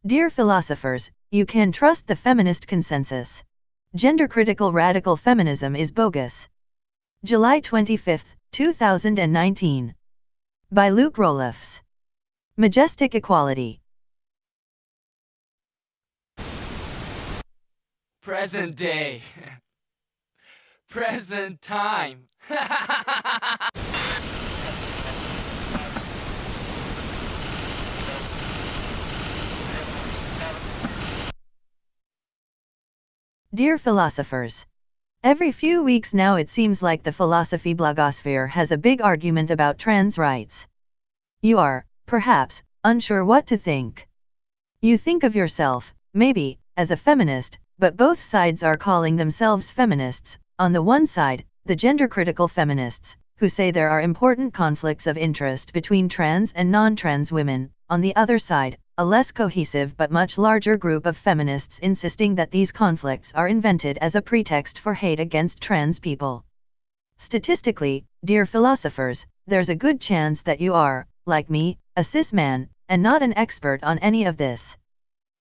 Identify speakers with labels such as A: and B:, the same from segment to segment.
A: Dear philosophers, you can trust the feminist consensus. Gender-critical radical feminism is bogus. July 25, 2019. By Roelofs. Majestic Equality.
B: Present day. Present time.
A: Dear philosophers. Every few weeks now it seems like the philosophy blogosphere has a big argument about trans rights. You are, perhaps, unsure what to think. You think of yourself, maybe, as a feminist, but both sides are calling themselves feminists. On the one side, the gender-critical feminists, who say there are important conflicts of interest between trans and non-trans women. On the other side, a less cohesive but much larger group of feminists insisting that these conflicts are invented as a pretext for hate against trans people. Statistically, dear philosophers, there's a good chance that you are, like me, a cis man, and not an expert on any of this.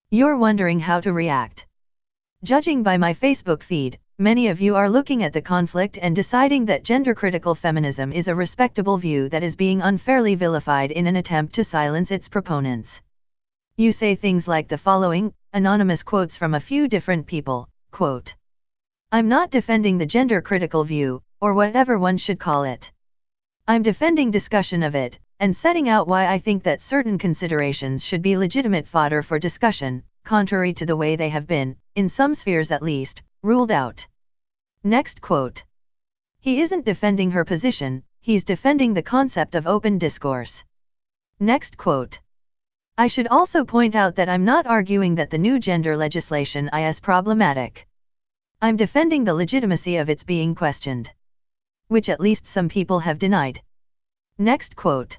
A: You're wondering how to react. Judging by my Facebook feed, many of you are looking at the conflict and deciding that gender-critical feminism is a respectable view that is being unfairly vilified in an attempt to silence its proponents. You say things like the following, anonymous quotes from a few different people, quote, "I'm not defending the gender-critical view, or whatever one should call it. I'm defending discussion of it, and setting out why I think that certain considerations should be legitimate fodder for discussion, contrary to the way they have been, in some spheres at least, ruled out." Next quote. He isn't defending her position, he's defending the concept of open discourse. Next quote. I should also point out that I'm not arguing that the new gender legislation is problematic. I'm defending the legitimacy of its being questioned. Which at least some people have denied. Next quote.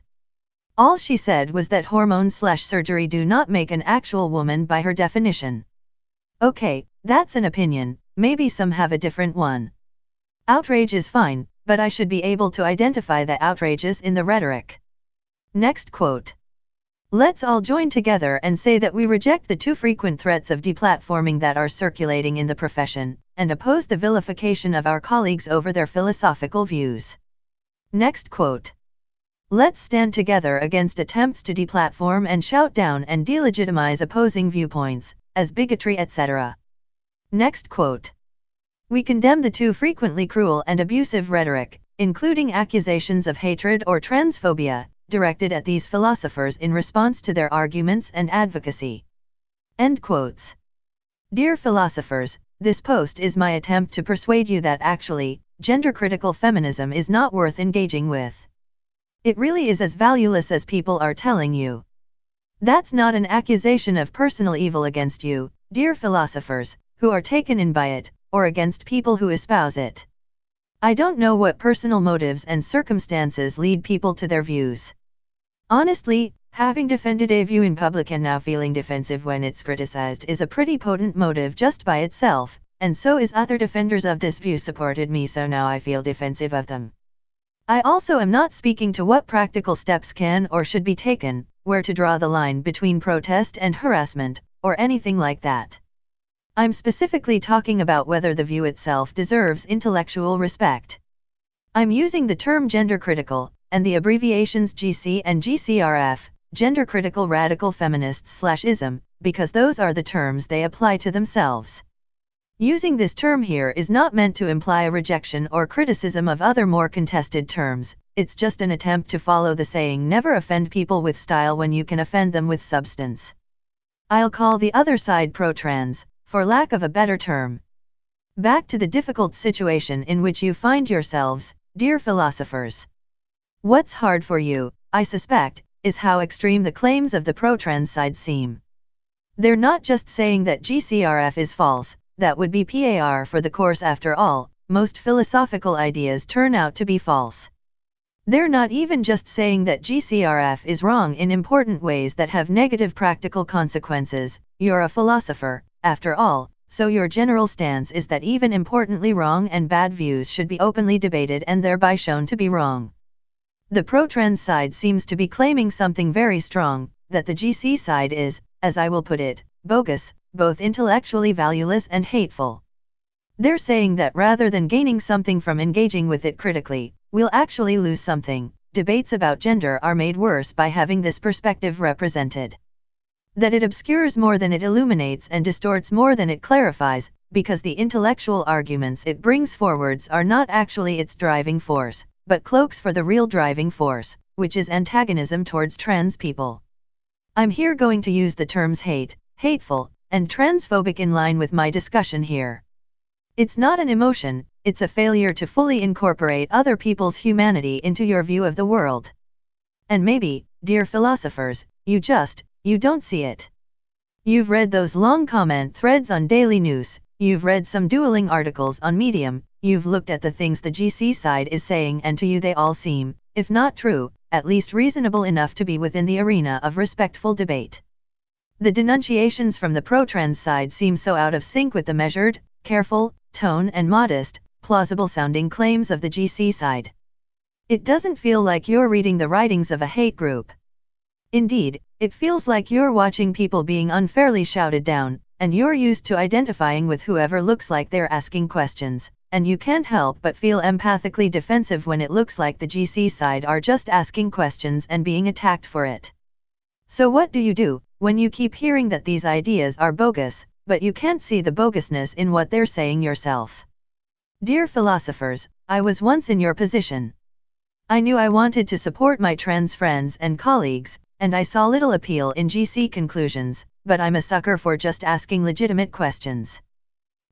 A: All she said was that hormones/surgery do not make an actual woman by her definition. Okay, that's an opinion, maybe some have a different one. Outrage is fine, but I should be able to identify the outrages in the rhetoric. Next quote. Let's all join together and say that we reject the too frequent threats of deplatforming that are circulating in the profession, and oppose the vilification of our colleagues over their philosophical views. Next quote. Let's stand together against attempts to deplatform and shout down and delegitimize opposing viewpoints, as bigotry, etc. Next quote. We condemn the too frequently cruel and abusive rhetoric, including accusations of hatred or transphobia, directed at these philosophers in response to their arguments and advocacy. End quotes. Dear philosophers, this post is my attempt to persuade you that actually, gender-critical feminism is not worth engaging with. It really is as valueless as people are telling you. That's not an accusation of personal evil against you, dear philosophers, who are taken in by it, or against people who espouse it. I don't know what personal motives and circumstances lead people to their views. Honestly, having defended a view in public and now feeling defensive when it's criticized is a pretty potent motive just by itself, and so is other defenders of this view supported me, so now I feel defensive of them. I also am not speaking to what practical steps can or should be taken, where to draw the line between protest and harassment, or anything like that. I'm specifically talking about whether the view itself deserves intellectual respect. I'm using the term gender-critical, and the abbreviations GC and GCRF, gender-critical radical feminists/ism, because those are the terms they apply to themselves. Using this term here is not meant to imply a rejection or criticism of other more contested terms, it's just an attempt to follow the saying never offend people with style when you can offend them with substance. I'll call the other side pro-trans, for lack of a better term. Back to the difficult situation in which you find yourselves, dear philosophers. What's hard for you, I suspect, is how extreme the claims of the pro-trans side seem. They're not just saying that GCRF is false, that would be PAR for the course after all, most philosophical ideas turn out to be false. They're not even just saying that GCRF is wrong in important ways that have negative practical consequences. You're a philosopher, after all, so your general stance is that even importantly wrong and bad views should be openly debated and thereby shown to be wrong. The pro-trans side seems to be claiming something very strong, that the GC side is, as I will put it, bogus, both intellectually valueless and hateful. They're saying that rather than gaining something from engaging with it critically, we'll actually lose something. Debates about gender are made worse by having this perspective represented. That it obscures more than it illuminates and distorts more than it clarifies, because the intellectual arguments it brings forwards are not actually its driving force, but cloaks for the real driving force, which is antagonism towards trans people. I'm here going to use the terms hate, hateful, and transphobic in line with my discussion here. It's not an emotion, it's a failure to fully incorporate other people's humanity into your view of the world. And maybe, dear philosophers, you don't see it. You've read those long comment threads on Daily News, you've read some dueling articles on Medium, you've looked at the things the GC side is saying, and to you they all seem, if not true, at least reasonable enough to be within the arena of respectful debate. The denunciations from the pro-trans side seem so out of sync with the measured, careful, tone and modest, plausible-sounding claims of the GC side. It doesn't feel like you're reading the writings of a hate group. Indeed, it feels like you're watching people being unfairly shouted down, and you're used to identifying with whoever looks like they're asking questions, and you can't help but feel empathically defensive when it looks like the GC side are just asking questions and being attacked for it. So what do when you keep hearing that these ideas are bogus, but you can't see the bogusness in what they're saying yourself? Dear philosophers, I was once in your position. I knew I wanted to support my trans friends and colleagues, and I saw little appeal in GC conclusions, but I'm a sucker for just asking legitimate questions.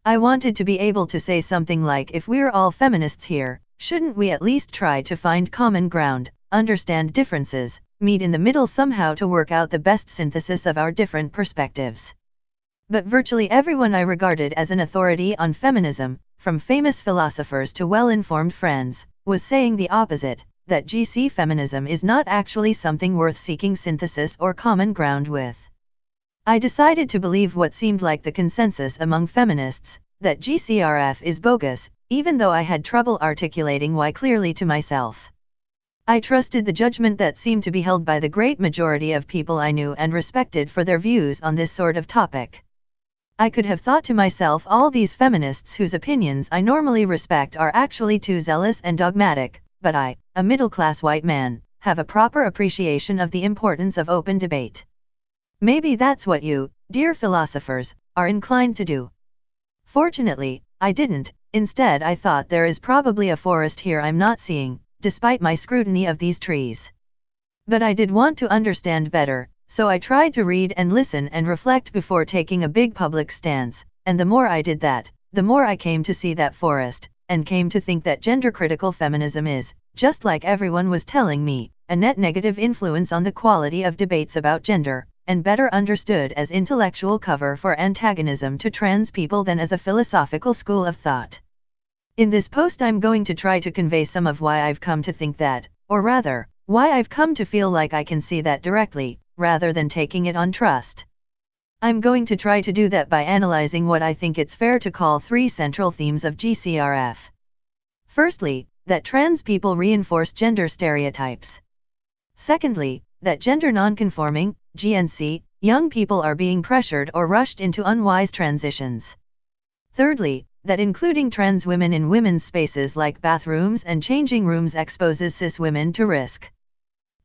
A: I wanted to be able to say something like, if we're all feminists here, shouldn't we at least try to find common ground, understand differences, meet in the middle somehow to work out the best synthesis of our different perspectives? But virtually everyone I regarded as an authority on feminism, from famous philosophers to well-informed friends, was saying the opposite, that GC feminism is not actually something worth seeking synthesis or common ground with. I decided to believe what seemed like the consensus among feminists, that GCRF is bogus, even though I had trouble articulating why clearly to myself. I trusted the judgment that seemed to be held by the great majority of people I knew and respected for their views on this sort of topic. I could have thought to myself, all these feminists whose opinions I normally respect are actually too zealous and dogmatic, but I, a middle-class white man, have a proper appreciation of the importance of open debate. Maybe that's what you, dear philosophers, are inclined to do. Fortunately, I didn't. Instead, I thought there is probably a forest here I'm not seeing, despite my scrutiny of these trees. But I did want to understand better, so I tried to read and listen and reflect before taking a big public stance, and the more I did that, the more I came to see that forest, and came to think that gender-critical feminism is, just like everyone was telling me, a net negative influence on the quality of debates about gender, and better understood as intellectual cover for antagonism to trans people than as a philosophical school of thought. In this post I'm going to try to convey some of why I've come to think that, or rather, why I've come to feel like I can see that directly, rather than taking it on trust. I'm going to try to do that by analyzing what I think it's fair to call three central themes of GCRF. Firstly, that trans people reinforce gender stereotypes. Secondly, that gender nonconforming, GNC, young people are being pressured or rushed into unwise transitions. Thirdly, that including trans women in women's spaces like bathrooms and changing rooms exposes cis women to risk.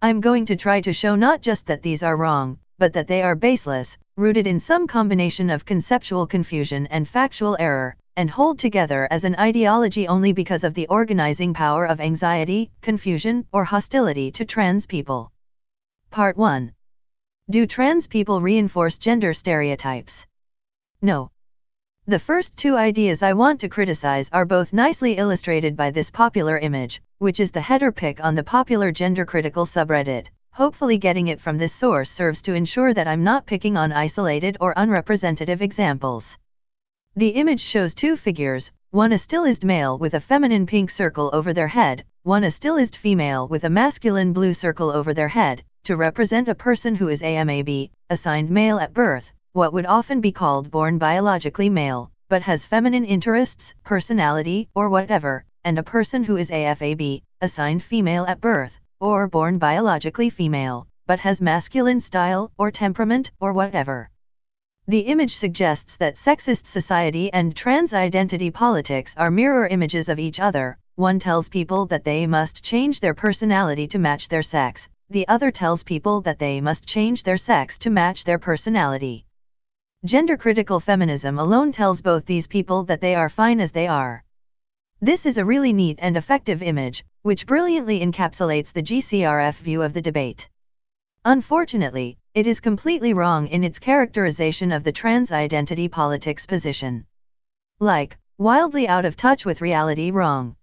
A: I'm going to try to show not just that these are wrong, but that they are baseless, rooted in some combination of conceptual confusion and factual error, and hold together as an ideology only because of the organizing power of anxiety, confusion, or hostility to trans people. Part 1. Do trans people reinforce gender stereotypes? No. The first two ideas I want to criticize are both nicely illustrated by this popular image, which is the header pic on the popular gender-critical subreddit. Hopefully getting it from this source serves to ensure that I'm not picking on isolated or unrepresentative examples. The image shows two figures, one a stylized male with a feminine pink circle over their head, one a stylized female with a masculine blue circle over their head, to represent a person who is AMAB, assigned male at birth, what would often be called born biologically male, but has feminine interests, personality, or whatever, and a person who is AFAB, assigned female at birth, or born biologically female, but has masculine style, or temperament, or whatever. The image suggests that sexist society and trans identity politics are mirror images of each other. One tells people that they must change their personality to match their sex, the other tells people that they must change their sex to match their personality. Gender-critical feminism alone tells both these people that they are fine as they are. This is a really neat and effective image, which brilliantly encapsulates the GCRF view of the debate. Unfortunately, it is completely wrong in its characterization of the trans identity politics position. Like, wildly out of touch with reality wrong.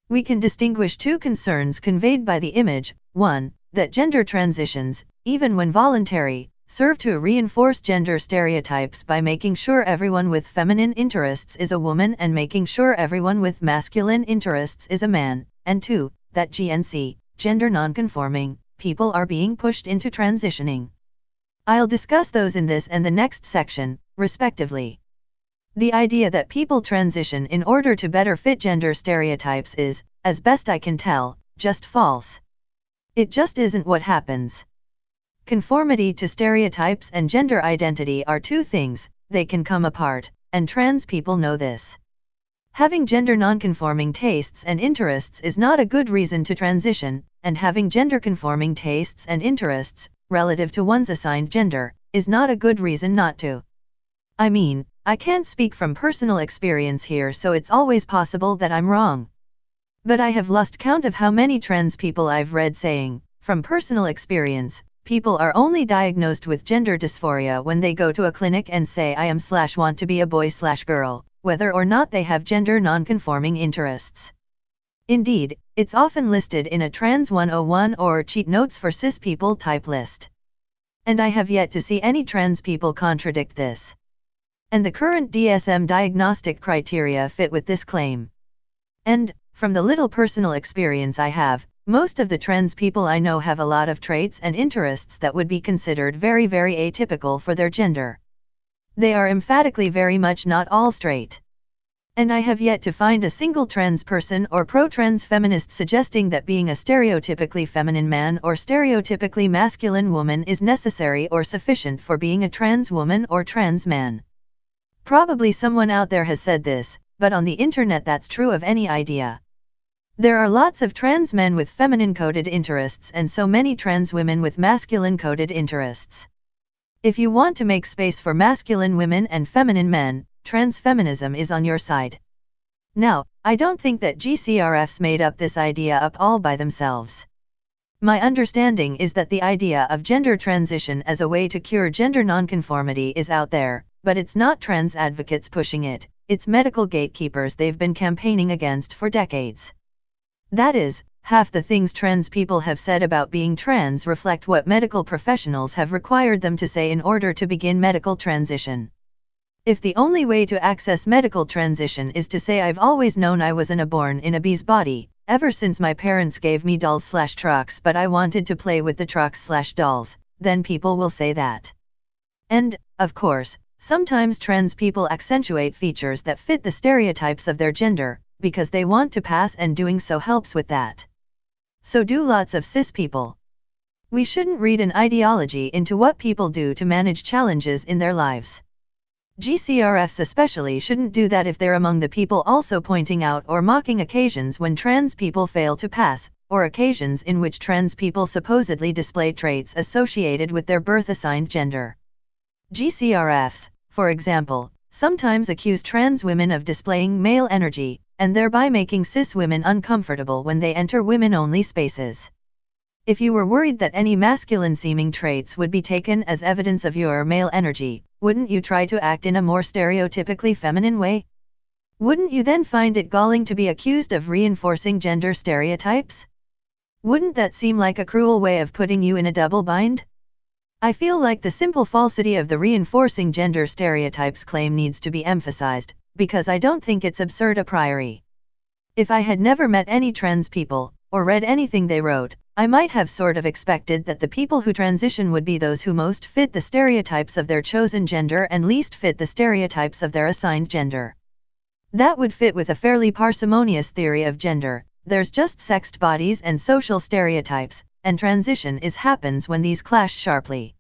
A: We can distinguish two concerns conveyed by the image: 1, that gender transitions, even when voluntary, serve to reinforce gender stereotypes by making sure everyone with feminine interests is a woman and making sure everyone with masculine interests is a man, and 2, that GNC, gender nonconforming, people are being pushed into transitioning. I'll discuss those in this and the next section, respectively. The idea that people transition in order to better fit gender stereotypes is, as best I can tell, just false. It just isn't what happens. Conformity to stereotypes and gender identity are two things, they can come apart, and trans people know this. Having gender nonconforming tastes and interests is not a good reason to transition, and having gender-conforming tastes and interests, relative to one's assigned gender, is not a good reason not to. I mean, I can't speak from personal experience here, so it's always possible that I'm wrong. But I have lost count of how many trans people I've read saying, from personal experience, people are only diagnosed with gender dysphoria when they go to a clinic and say I am/want to be a boy/girl, whether or not they have gender non-conforming interests. Indeed, it's often listed in a Trans 101 or Cheat Notes for Cis People type list. And I have yet to see any trans people contradict this. And the current DSM diagnostic criteria fit with this claim. And, from the little personal experience I have, most of the trans people I know have a lot of traits and interests that would be considered very, very atypical for their gender. They are emphatically very much not all straight. And I have yet to find a single trans person or pro-trans feminist suggesting that being a stereotypically feminine man or stereotypically masculine woman is necessary or sufficient for being a trans woman or trans man. Probably someone out there has said this, but on the internet that's true of any idea. There are lots of trans men with feminine-coded interests and so many trans women with masculine-coded interests. If you want to make space for masculine women and feminine men, trans feminism is on your side. Now, I don't think that GCRFs made up this idea up all by themselves. My understanding is that the idea of gender transition as a way to cure gender nonconformity is out there, but it's not trans advocates pushing it, it's medical gatekeepers they've been campaigning against for decades. That is, half the things trans people have said about being trans reflect what medical professionals have required them to say in order to begin medical transition. If the only way to access medical transition is to say I've always known I was born in a bee's body, ever since my parents gave me dolls/trucks but I wanted to play with the trucks/dolls, then people will say that. And, of course, sometimes trans people accentuate features that fit the stereotypes of their gender, because they want to pass and doing so helps with that. So do lots of cis people. We shouldn't read an ideology into what people do to manage challenges in their lives. GCRFs especially shouldn't do that if they're among the people also pointing out or mocking occasions when trans people fail to pass, or occasions in which trans people supposedly display traits associated with their birth-assigned gender. GCRFs, for example, sometimes accuse trans women of displaying male energy, and thereby making cis women uncomfortable when they enter women-only spaces. If you were worried that any masculine-seeming traits would be taken as evidence of your male energy, wouldn't you try to act in a more stereotypically feminine way? Wouldn't you then find it galling to be accused of reinforcing gender stereotypes? Wouldn't that seem like a cruel way of putting you in a double bind? I feel like the simple falsity of the reinforcing gender stereotypes claim needs to be emphasized, because I don't think it's absurd a priori. If I had never met any trans people, or read anything they wrote, I might have sort of expected that the people who transition would be those who most fit the stereotypes of their chosen gender and least fit the stereotypes of their assigned gender. That would fit with a fairly parsimonious theory of gender, there's just sexed bodies and social stereotypes, and transition happens when these clash sharply.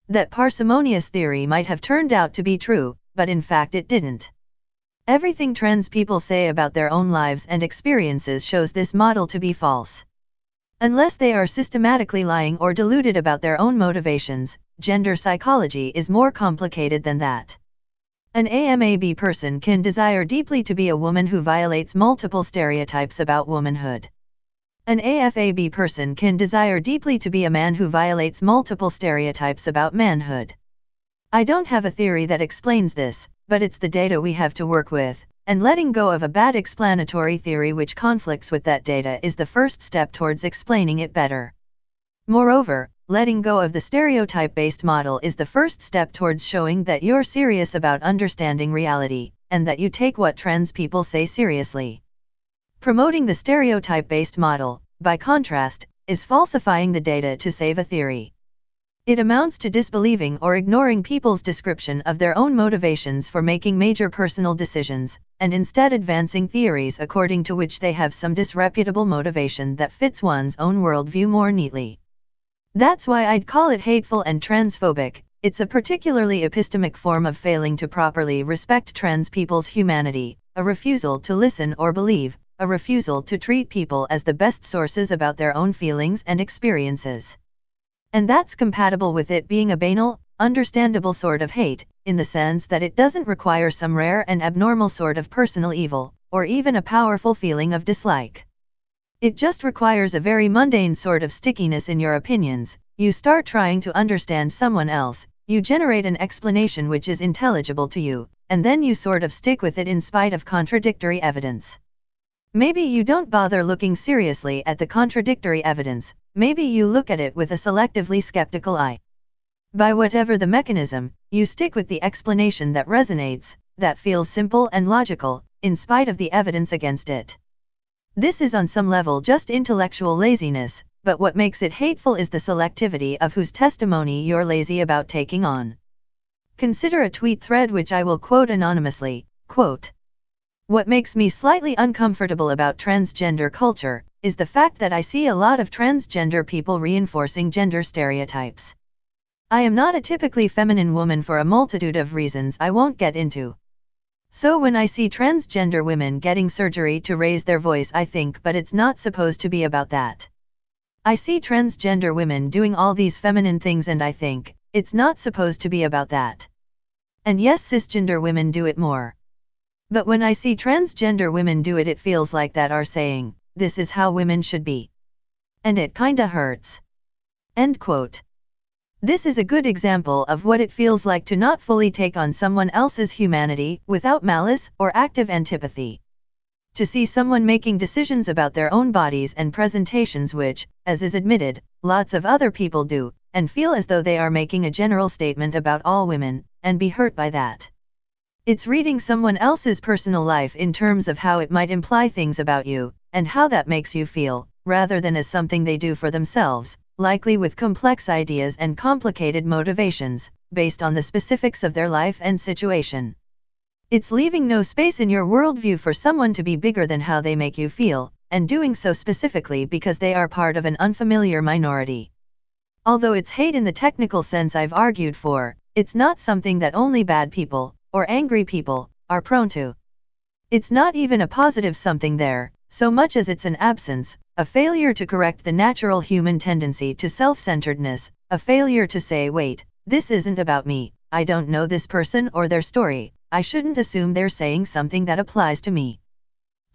A: That parsimonious theory might have turned out to be true, but in fact it didn't. Everything trans people say about their own lives and experiences shows this model to be false. Unless they are systematically lying or deluded about their own motivations, gender psychology is more complicated than that. An AMAB person can desire deeply to be a woman who violates multiple stereotypes about womanhood. An AFAB person can desire deeply to be a man who violates multiple stereotypes about manhood. I don't have a theory that explains this, but it's the data we have to work with, and letting go of a bad explanatory theory which conflicts with that data is the first step towards explaining it better. Moreover, letting go of the stereotype-based model is the first step towards showing that you're serious about understanding reality, and that you take what trans people say seriously. Promoting the stereotype-based model, by contrast, is falsifying the data to save a theory. It amounts to disbelieving or ignoring people's description of their own motivations for making major personal decisions, and instead advancing theories according to which they have some disreputable motivation that fits one's own worldview more neatly. That's why I'd call it hateful and transphobic. It's a particularly epistemic form of failing to properly respect trans people's humanity, a refusal to listen or believe, a refusal to treat people as the best sources about their own feelings and experiences. And that's compatible with it being a banal, understandable sort of hate, in the sense that it doesn't require some rare and abnormal sort of personal evil, or even a powerful feeling of dislike. It just requires a very mundane sort of stickiness in your opinions. You start trying to understand someone else, you generate an explanation which is intelligible to you, and then you sort of stick with it in spite of contradictory evidence. Maybe you don't bother looking seriously at the contradictory evidence, maybe you look at it with a selectively skeptical eye. By whatever the mechanism, you stick with the explanation that resonates, that feels simple and logical, in spite of the evidence against it. This is on some level just intellectual laziness, but what makes it hateful is the selectivity of whose testimony you're lazy about taking on. Consider a tweet thread which I will quote anonymously, quote, "What makes me slightly uncomfortable about transgender culture is the fact that I see a lot of transgender people reinforcing gender stereotypes. I am not a typically feminine woman for a multitude of reasons I won't get into. So when I see transgender women getting surgery to raise their voice I think, but it's not supposed to be about that. I see transgender women doing all these feminine things and I think, it's not supposed to be about that. And yes, cisgender women do it more. But when I see transgender women do it, it feels like that are saying, this is how women should be. And it kinda hurts." End quote. This is a good example of what it feels like to not fully take on someone else's humanity, without malice or active antipathy. To see someone making decisions about their own bodies and presentations which, as is admitted, lots of other people do, and feel as though they are making a general statement about all women, and be hurt by that. It's reading someone else's personal life in terms of how it might imply things about you, and how that makes you feel, rather than as something they do for themselves, likely with complex ideas and complicated motivations, based on the specifics of their life and situation. It's leaving no space in your worldview for someone to be bigger than how they make you feel, and doing so specifically because they are part of an unfamiliar minority. Although it's hate in the technical sense I've argued for, it's not something that only bad people, or angry people, are prone to. It's not even a positive something there, so much as it's an absence, a failure to correct the natural human tendency to self-centeredness, a failure to say, wait, this isn't about me, I don't know this person or their story, I shouldn't assume they're saying something that applies to me.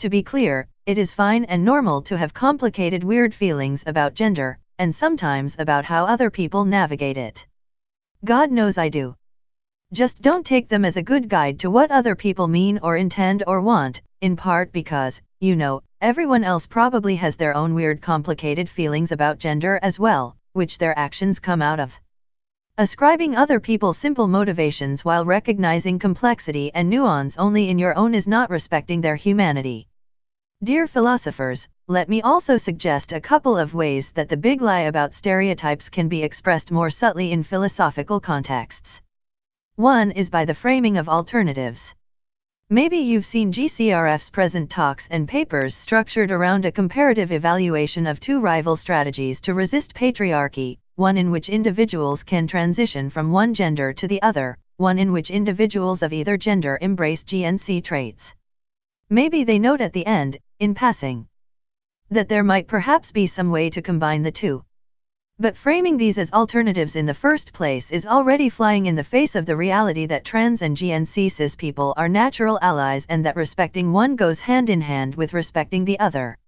A: To be clear, it is fine and normal to have complicated weird feelings about gender, and sometimes about how other people navigate it. God knows I do. Just don't take them as a good guide to what other people mean or intend or want, in part because, you know, everyone else probably has their own weird complicated feelings about gender as well, which their actions come out of. Ascribing other people simple motivations while recognizing complexity and nuance only in your own is not respecting their humanity. Dear philosophers, let me also suggest a couple of ways that the big lie about stereotypes can be expressed more subtly in philosophical contexts. One is by the framing of alternatives. Maybe you've seen GCRF's present talks and papers structured around a comparative evaluation of two rival strategies to resist patriarchy, one in which individuals can transition from one gender to the other, one in which individuals of either gender embrace GNC traits. Maybe they note at the end, in passing, that there might perhaps be some way to combine the two. But framing these as alternatives in the first place is already flying in the face of the reality that trans and GNC cis people are natural allies and that respecting one goes hand in hand with respecting the other.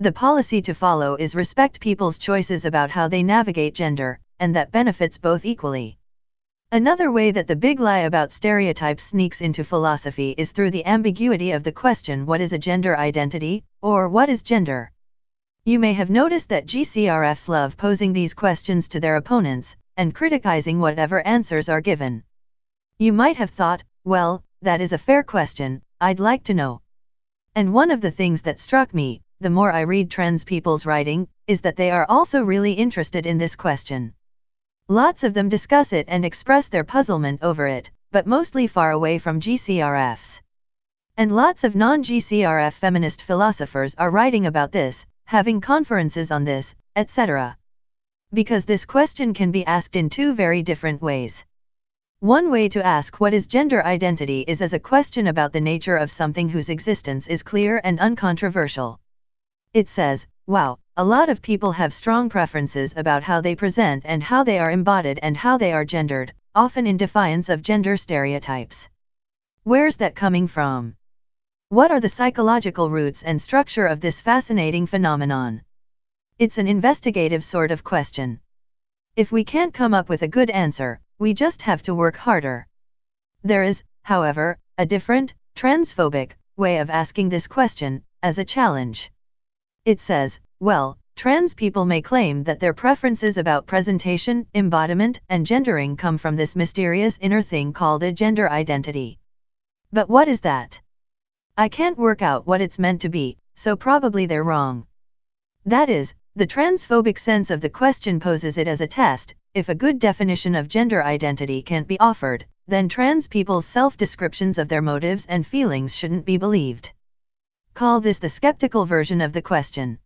A: The policy to follow is respect people's choices about how they navigate gender, and that benefits both equally. Another way that the big lie about stereotypes sneaks into philosophy is through the ambiguity of the question, what is a gender identity, or what is gender? You may have noticed that GCRFs love posing these questions to their opponents, and criticizing whatever answers are given. You might have thought, well, that is a fair question, I'd like to know. And one of the things that struck me, the more I read trans people's writing, is that they are also really interested in this question. Lots of them discuss it and express their puzzlement over it, but mostly far away from GCRFs. And lots of non-GCRF feminist philosophers are writing about this, having conferences on this, etc. Because this question can be asked in two very different ways. One way to ask what is gender identity is as a question about the nature of something whose existence is clear and uncontroversial. It says, wow, a lot of people have strong preferences about how they present and how they are embodied and how they are gendered, often in defiance of gender stereotypes. Where's that coming from? What are the psychological roots and structure of this fascinating phenomenon? It's an investigative sort of question. If we can't come up with a good answer, we just have to work harder. There is, however, a different, transphobic, way of asking this question, as a challenge. It says, well, trans people may claim that their preferences about presentation, embodiment, and gendering come from this mysterious inner thing called a gender identity. But what is that? I can't work out what it's meant to be, so probably they're wrong. That is, the transphobic sense of the question poses it as a test. If a good definition of gender identity can't be offered, then trans people's self-descriptions of their motives and feelings shouldn't be believed. Call this the skeptical version of the question.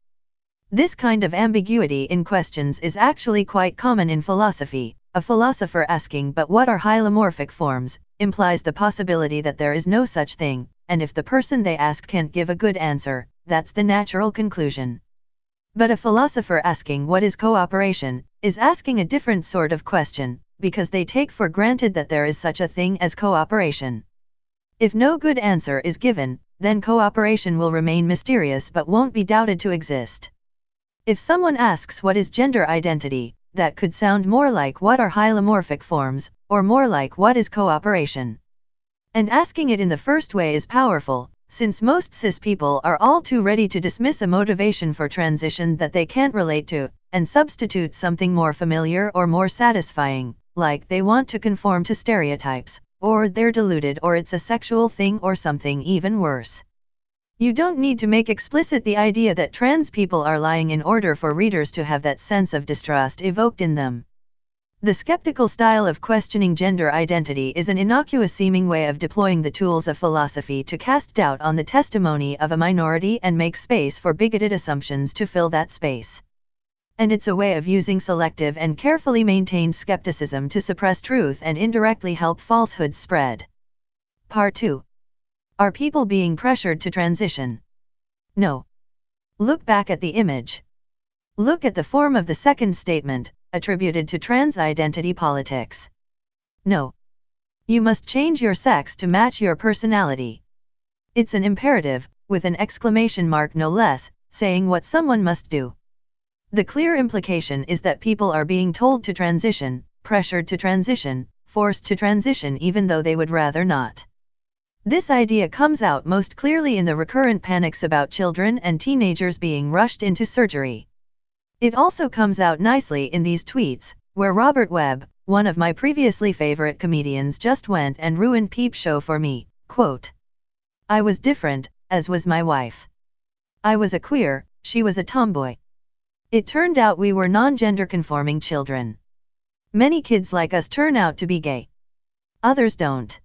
A: This kind of ambiguity in questions is actually quite common in philosophy. A philosopher asking "but what are hylomorphic forms?" implies the possibility that there is no such thing, and if the person they ask can't give a good answer, that's the natural conclusion. But a philosopher asking "what is cooperation?" is asking a different sort of question, because they take for granted that there is such a thing as cooperation. If no good answer is given, then cooperation will remain mysterious but won't be doubted to exist. If someone asks what is gender identity, that could sound more like what are hylomorphic forms, or more like what is cooperation. And asking it in the first way is powerful, since most cis people are all too ready to dismiss a motivation for transition that they can't relate to, and substitute something more familiar or more satisfying, like they want to conform to stereotypes, or they're deluded, or it's a sexual thing, or something even worse. You don't need to make explicit the idea that trans people are lying in order for readers to have that sense of distrust evoked in them. The skeptical style of questioning gender identity is an innocuous-seeming way of deploying the tools of philosophy to cast doubt on the testimony of a minority and make space for bigoted assumptions to fill that space. And it's a way of using selective and carefully maintained skepticism to suppress truth and indirectly help falsehoods spread. Part 2. Are people being pressured to transition? No. Look back at the image. Look at the form of the second statement, attributed to trans identity politics. No. You must change your sex to match your personality. It's an imperative, with an exclamation mark no less, saying what someone must do. The clear implication is that people are being told to transition, pressured to transition, forced to transition even though they would rather not. This idea comes out most clearly in the recurrent panics about children and teenagers being rushed into surgery. It also comes out nicely in these tweets, where Robert Webb, one of my previously favorite comedians, just went and ruined Peep Show for me, quote, "I was different, as was my wife. I was a queer, she was a tomboy. It turned out we were non-gender conforming children. Many kids like us turn out to be gay. Others don't.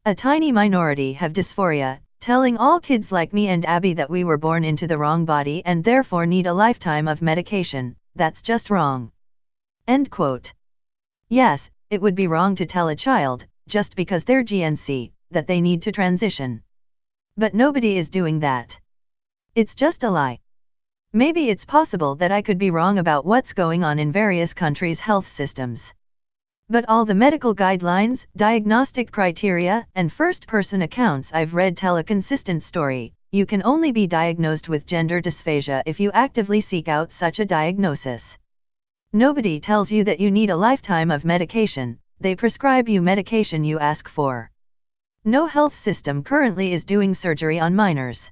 A: A tiny minority have dysphoria, telling all kids like me and Abby that we were born into the wrong body and therefore need a lifetime of medication. That's just wrong. End quote. Yes, it would be wrong to tell a child, just because they're GNC, that they need to transition. But nobody is doing that. It's just a lie. Maybe it's possible that I could be wrong about what's going on in various countries' health systems. But all the medical guidelines, diagnostic criteria, and first-person accounts I've read tell a consistent story. You can only be diagnosed with gender dysphagia if you actively seek out such a diagnosis. Nobody tells you that you need a lifetime of medication, they prescribe you medication you ask for. No health system currently is doing surgery on minors.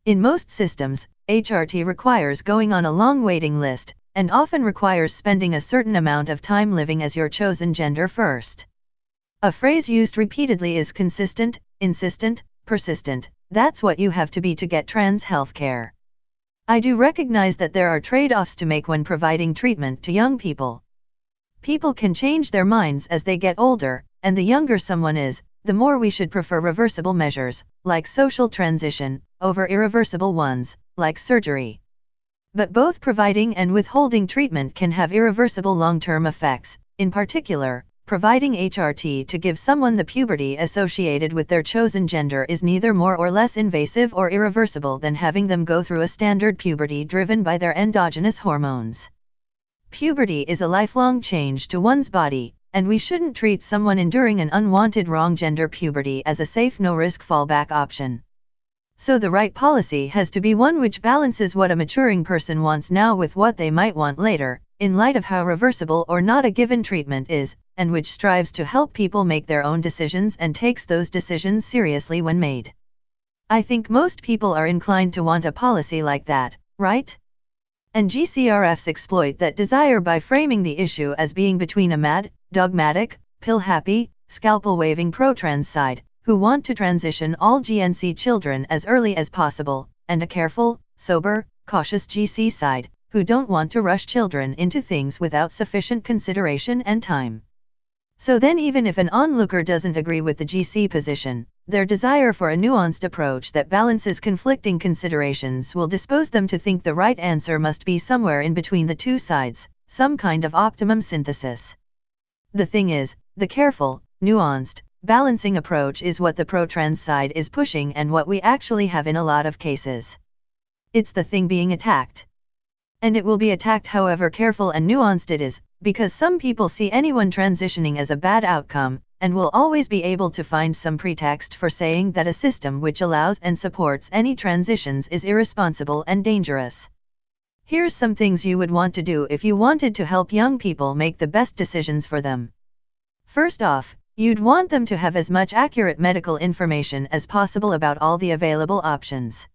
A: In most systems, HRT requires going on a long waiting list, and often requires spending a certain amount of time living as your chosen gender first. A phrase used repeatedly is consistent, insistent, persistent. That's what you have to be to get trans healthcare. I do recognize that there are trade-offs to make when providing treatment to young people. People can change their minds as they get older, and the younger someone is, the more we should prefer reversible measures, like social transition, over irreversible ones, like surgery. But both providing and withholding treatment can have irreversible long-term effects. In particular, providing HRT to give someone the puberty associated with their chosen gender is neither more or less invasive or irreversible than having them go through a standard puberty driven by their endogenous hormones. Puberty is a lifelong change to one's body, and we shouldn't treat someone enduring an unwanted wrong gender puberty as a safe no-risk fallback option. So the right policy has to be one which balances what a maturing person wants now with what they might want later, in light of how reversible or not a given treatment is, and which strives to help people make their own decisions and takes those decisions seriously when made. I think most people are inclined to want a policy like that, right? And GCRFs exploit that desire by framing the issue as being between a mad, dogmatic, pill-happy, scalpel-waving pro-trans side, who want to transition all GNC children as early as possible, and a careful, sober, cautious GC side, who don't want to rush children into things without sufficient consideration and time. So then even if an onlooker doesn't agree with the GC position, their desire for a nuanced approach that balances conflicting considerations will dispose them to think the right answer must be somewhere in between the two sides, some kind of optimum synthesis. The thing is, the careful, nuanced, balancing approach is what the pro-trans side is pushing and what we actually have in a lot of cases. It's the thing being attacked. And it will be attacked however careful and nuanced it is, because some people see anyone transitioning as a bad outcome, and will always be able to find some pretext for saying that a system which allows and supports any transitions is irresponsible and dangerous. Here's some things you would want to do if you wanted to help young people make the best decisions for them. First off, you'd want them to have as much accurate medical information as possible about all the available options.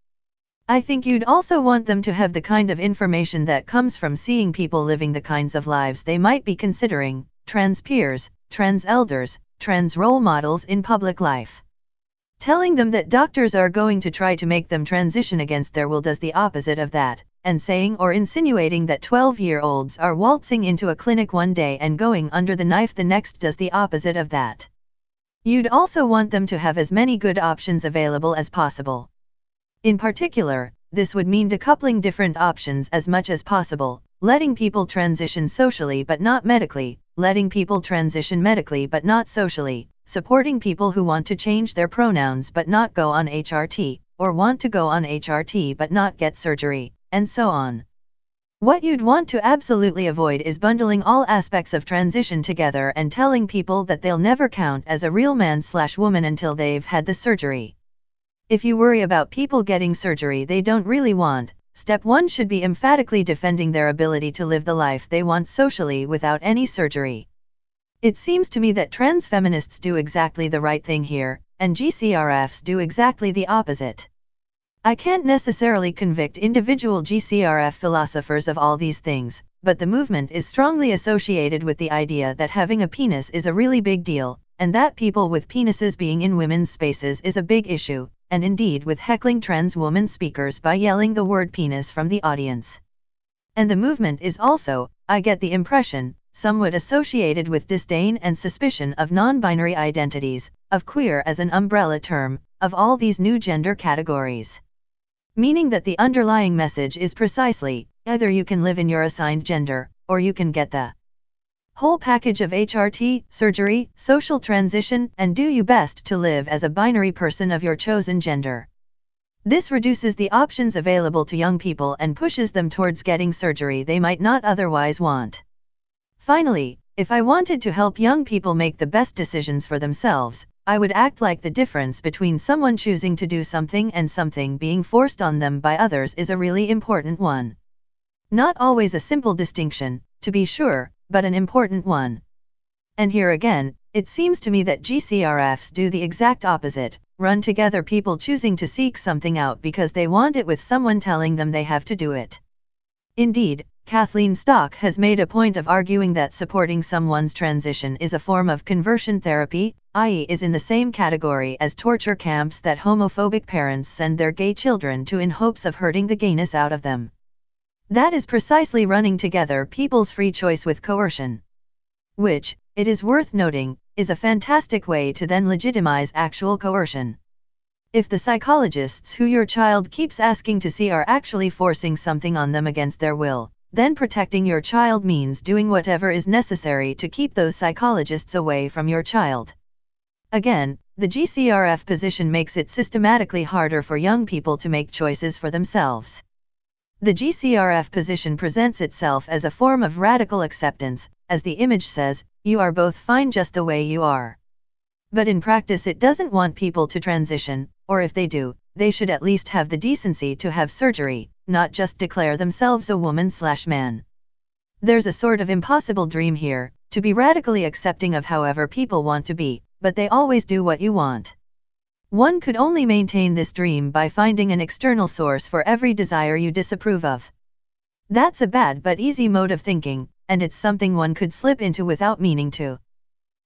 A: I think you'd also want them to have the kind of information that comes from seeing people living the kinds of lives they might be considering, trans peers, trans elders, trans role models in public life. Telling them that doctors are going to try to make them transition against their will does the opposite of that, and saying or insinuating that 12-year-olds are waltzing into a clinic one day and going under the knife the next does the opposite of that. You'd also want them to have as many good options available as possible. In particular, this would mean decoupling different options as much as possible, letting people transition socially but not medically, letting people transition medically but not socially, supporting people who want to change their pronouns but not go on HRT, or want to go on HRT but not get surgery, and so on. What you'd want to absolutely avoid is bundling all aspects of transition together and telling people that they'll never count as a real man/woman until they've had the surgery. If you worry about people getting surgery they don't really want, step 1 should be emphatically defending their ability to live the life they want socially without any surgery. It seems to me that trans feminists do exactly the right thing here, and GCRFs do exactly the opposite. I can't necessarily convict individual GCRF philosophers of all these things, but the movement is strongly associated with the idea that having a penis is a really big deal, and that people with penises being in women's spaces is a big issue, and indeed with heckling trans woman speakers by yelling the word penis from the audience. And the movement is also, I get the impression, somewhat associated with disdain and suspicion of non-binary identities, of queer as an umbrella term, of all these new gender categories. Meaning that the underlying message is precisely, either you can live in your assigned gender, or you can get the whole package of HRT, surgery, social transition, and do you best to live as a binary person of your chosen gender. This reduces the options available to young people and pushes them towards getting surgery they might not otherwise want. Finally, if I wanted to help young people make the best decisions for themselves, I would act like the difference between someone choosing to do something and something being forced on them by others is a really important one. Not always a simple distinction, to be sure, but an important one. And here again, it seems to me that GCRFs do the exact opposite, run together people choosing to seek something out because they want it with someone telling them they have to do it. Indeed, Kathleen Stock has made a point of arguing that supporting someone's transition is a form of conversion therapy, i.e. is in the same category as torture camps that homophobic parents send their gay children to in hopes of hurting the gayness out of them. That is precisely running together people's free choice with coercion. Which, it is worth noting, is a fantastic way to then legitimize actual coercion. If the psychologists who your child keeps asking to see are actually forcing something on them against their will, then protecting your child means doing whatever is necessary to keep those psychologists away from your child. Again, the GCRF position makes it systematically harder for young people to make choices for themselves. The GCRF position presents itself as a form of radical acceptance, as the image says, you are both fine just the way you are. But in practice it doesn't want people to transition, or if they do, they should at least have the decency to have surgery, not just declare themselves a woman/man. There's a sort of impossible dream here, to be radically accepting of however people want to be, but they always do what you want. One could only maintain this dream by finding an external source for every desire you disapprove of. That's a bad but easy mode of thinking, and it's something one could slip into without meaning to.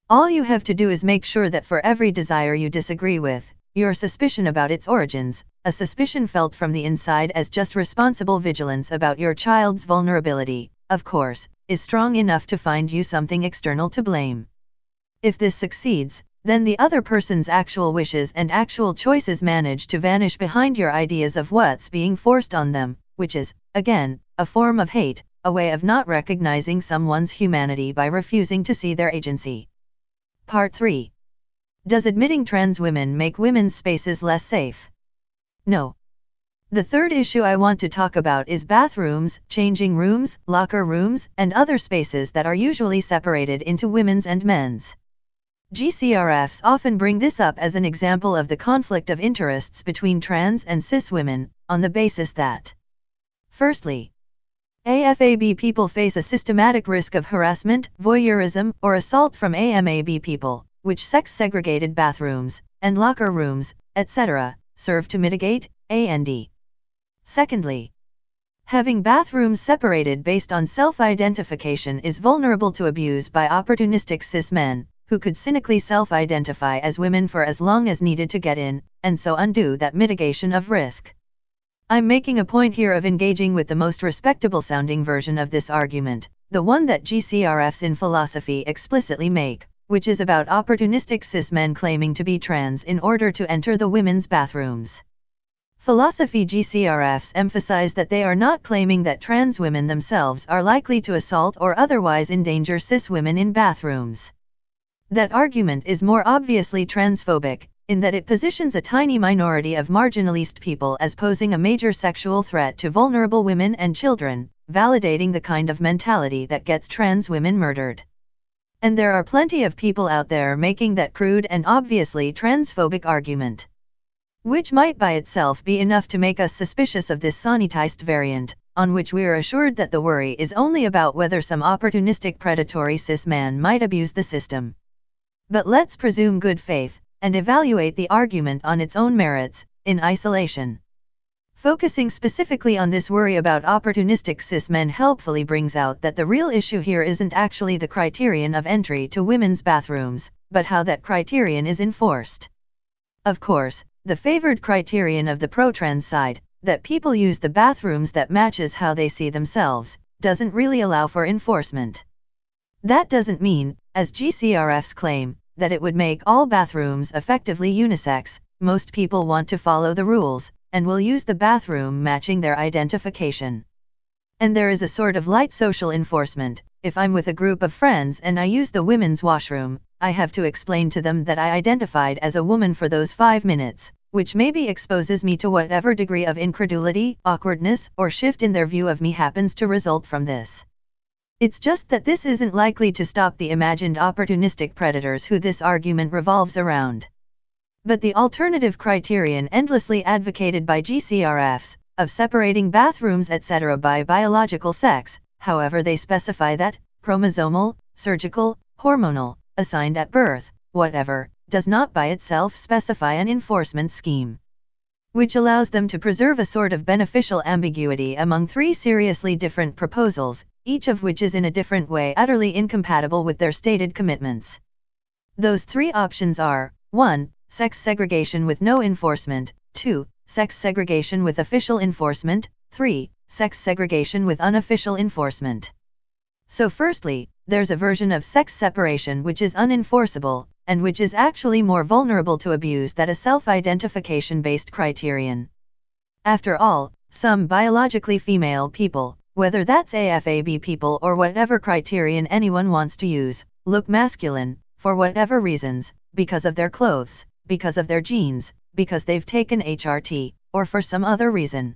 A: All you have to do is make sure that for every desire you disagree with, your suspicion about its origins, a suspicion felt from the inside as just responsible vigilance about your child's vulnerability, of course, is strong enough to find you something external to blame. If this succeeds, then the other person's actual wishes and actual choices manage to vanish behind your ideas of what's being forced on them, which is, again, a form of hate, a way of not recognizing someone's humanity by refusing to see their agency. Part 3. Does admitting trans women make women's spaces less safe? No. The third issue I want to talk about is bathrooms, changing rooms, locker rooms, and other spaces that are usually separated into women's and men's. GCRFs often bring this up as an example of the conflict of interests between trans and cis women, on the basis that, firstly, AFAB people face a systematic risk of harassment, voyeurism, or assault from AMAB people, which sex-segregated bathrooms, and locker rooms, etc., serve to mitigate, and secondly, having bathrooms separated based on self-identification is vulnerable to abuse by opportunistic cis men, who could cynically self-identify as women for as long as needed to get in, and so undo that mitigation of risk. I'm making a point here of engaging with the most respectable-sounding version of this argument, the one that GCRFs in philosophy explicitly make, which is about opportunistic cis men claiming to be trans in order to enter the women's bathrooms. Philosophy GCRFs emphasize that they are not claiming that trans women themselves are likely to assault or otherwise endanger cis women in bathrooms. That argument is more obviously transphobic, in that it positions a tiny minority of marginalized people as posing a major sexual threat to vulnerable women and children, validating the kind of mentality that gets trans women murdered. And there are plenty of people out there making that crude and obviously transphobic argument. Which might by itself be enough to make us suspicious of this sanitized variant, on which we are assured that the worry is only about whether some opportunistic predatory cis man might abuse the system. But let's presume good faith, and evaluate the argument on its own merits, in isolation. Focusing specifically on this worry about opportunistic cis men helpfully brings out that the real issue here isn't actually the criterion of entry to women's bathrooms, but how that criterion is enforced. Of course, the favored criterion of the pro-trans side, that people use the bathrooms that matches how they see themselves, doesn't really allow for enforcement. That doesn't mean, as GCRFs claim, that it would make all bathrooms effectively unisex. Most people want to follow the rules, and will use the bathroom matching their identification. And there is a sort of light social enforcement. If I'm with a group of friends and I use the women's washroom, I have to explain to them that I identified as a woman for those 5 minutes, which maybe exposes me to whatever degree of incredulity, awkwardness, or shift in their view of me happens to result from this. It's just that this isn't likely to stop the imagined opportunistic predators who this argument revolves around. But the alternative criterion endlessly advocated by GCRFs, of separating bathrooms etc. by biological sex, however they specify that, chromosomal, surgical, hormonal, assigned at birth, whatever, does not by itself specify an enforcement scheme, which allows them to preserve a sort of beneficial ambiguity among 3 seriously different proposals, each of which is in a different way utterly incompatible with their stated commitments. Those 3 options are, 1. Sex segregation with no enforcement, 2. Sex segregation with official enforcement, 3. Sex segregation with unofficial enforcement. So firstly, there's a version of sex separation which is unenforceable, and which is actually more vulnerable to abuse than a self-identification-based criterion. After all, some biologically female people, whether that's AFAB people or whatever criterion anyone wants to use, look masculine, for whatever reasons, because of their clothes, because of their genes, because they've taken HRT, or for some other reason.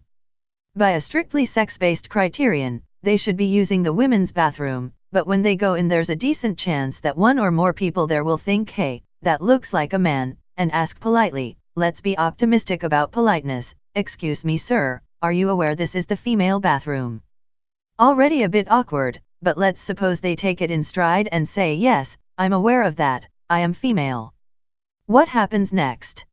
A: By a strictly sex-based criterion, they should be using the women's bathroom, but when they go in there's a decent chance that one or more people there will think, hey, that looks like a man, and ask politely, let's be optimistic about politeness, excuse me sir, are you aware this is the female bathroom? Already a bit awkward, but let's suppose they take it in stride and say yes, I'm aware of that, I am female. What happens next?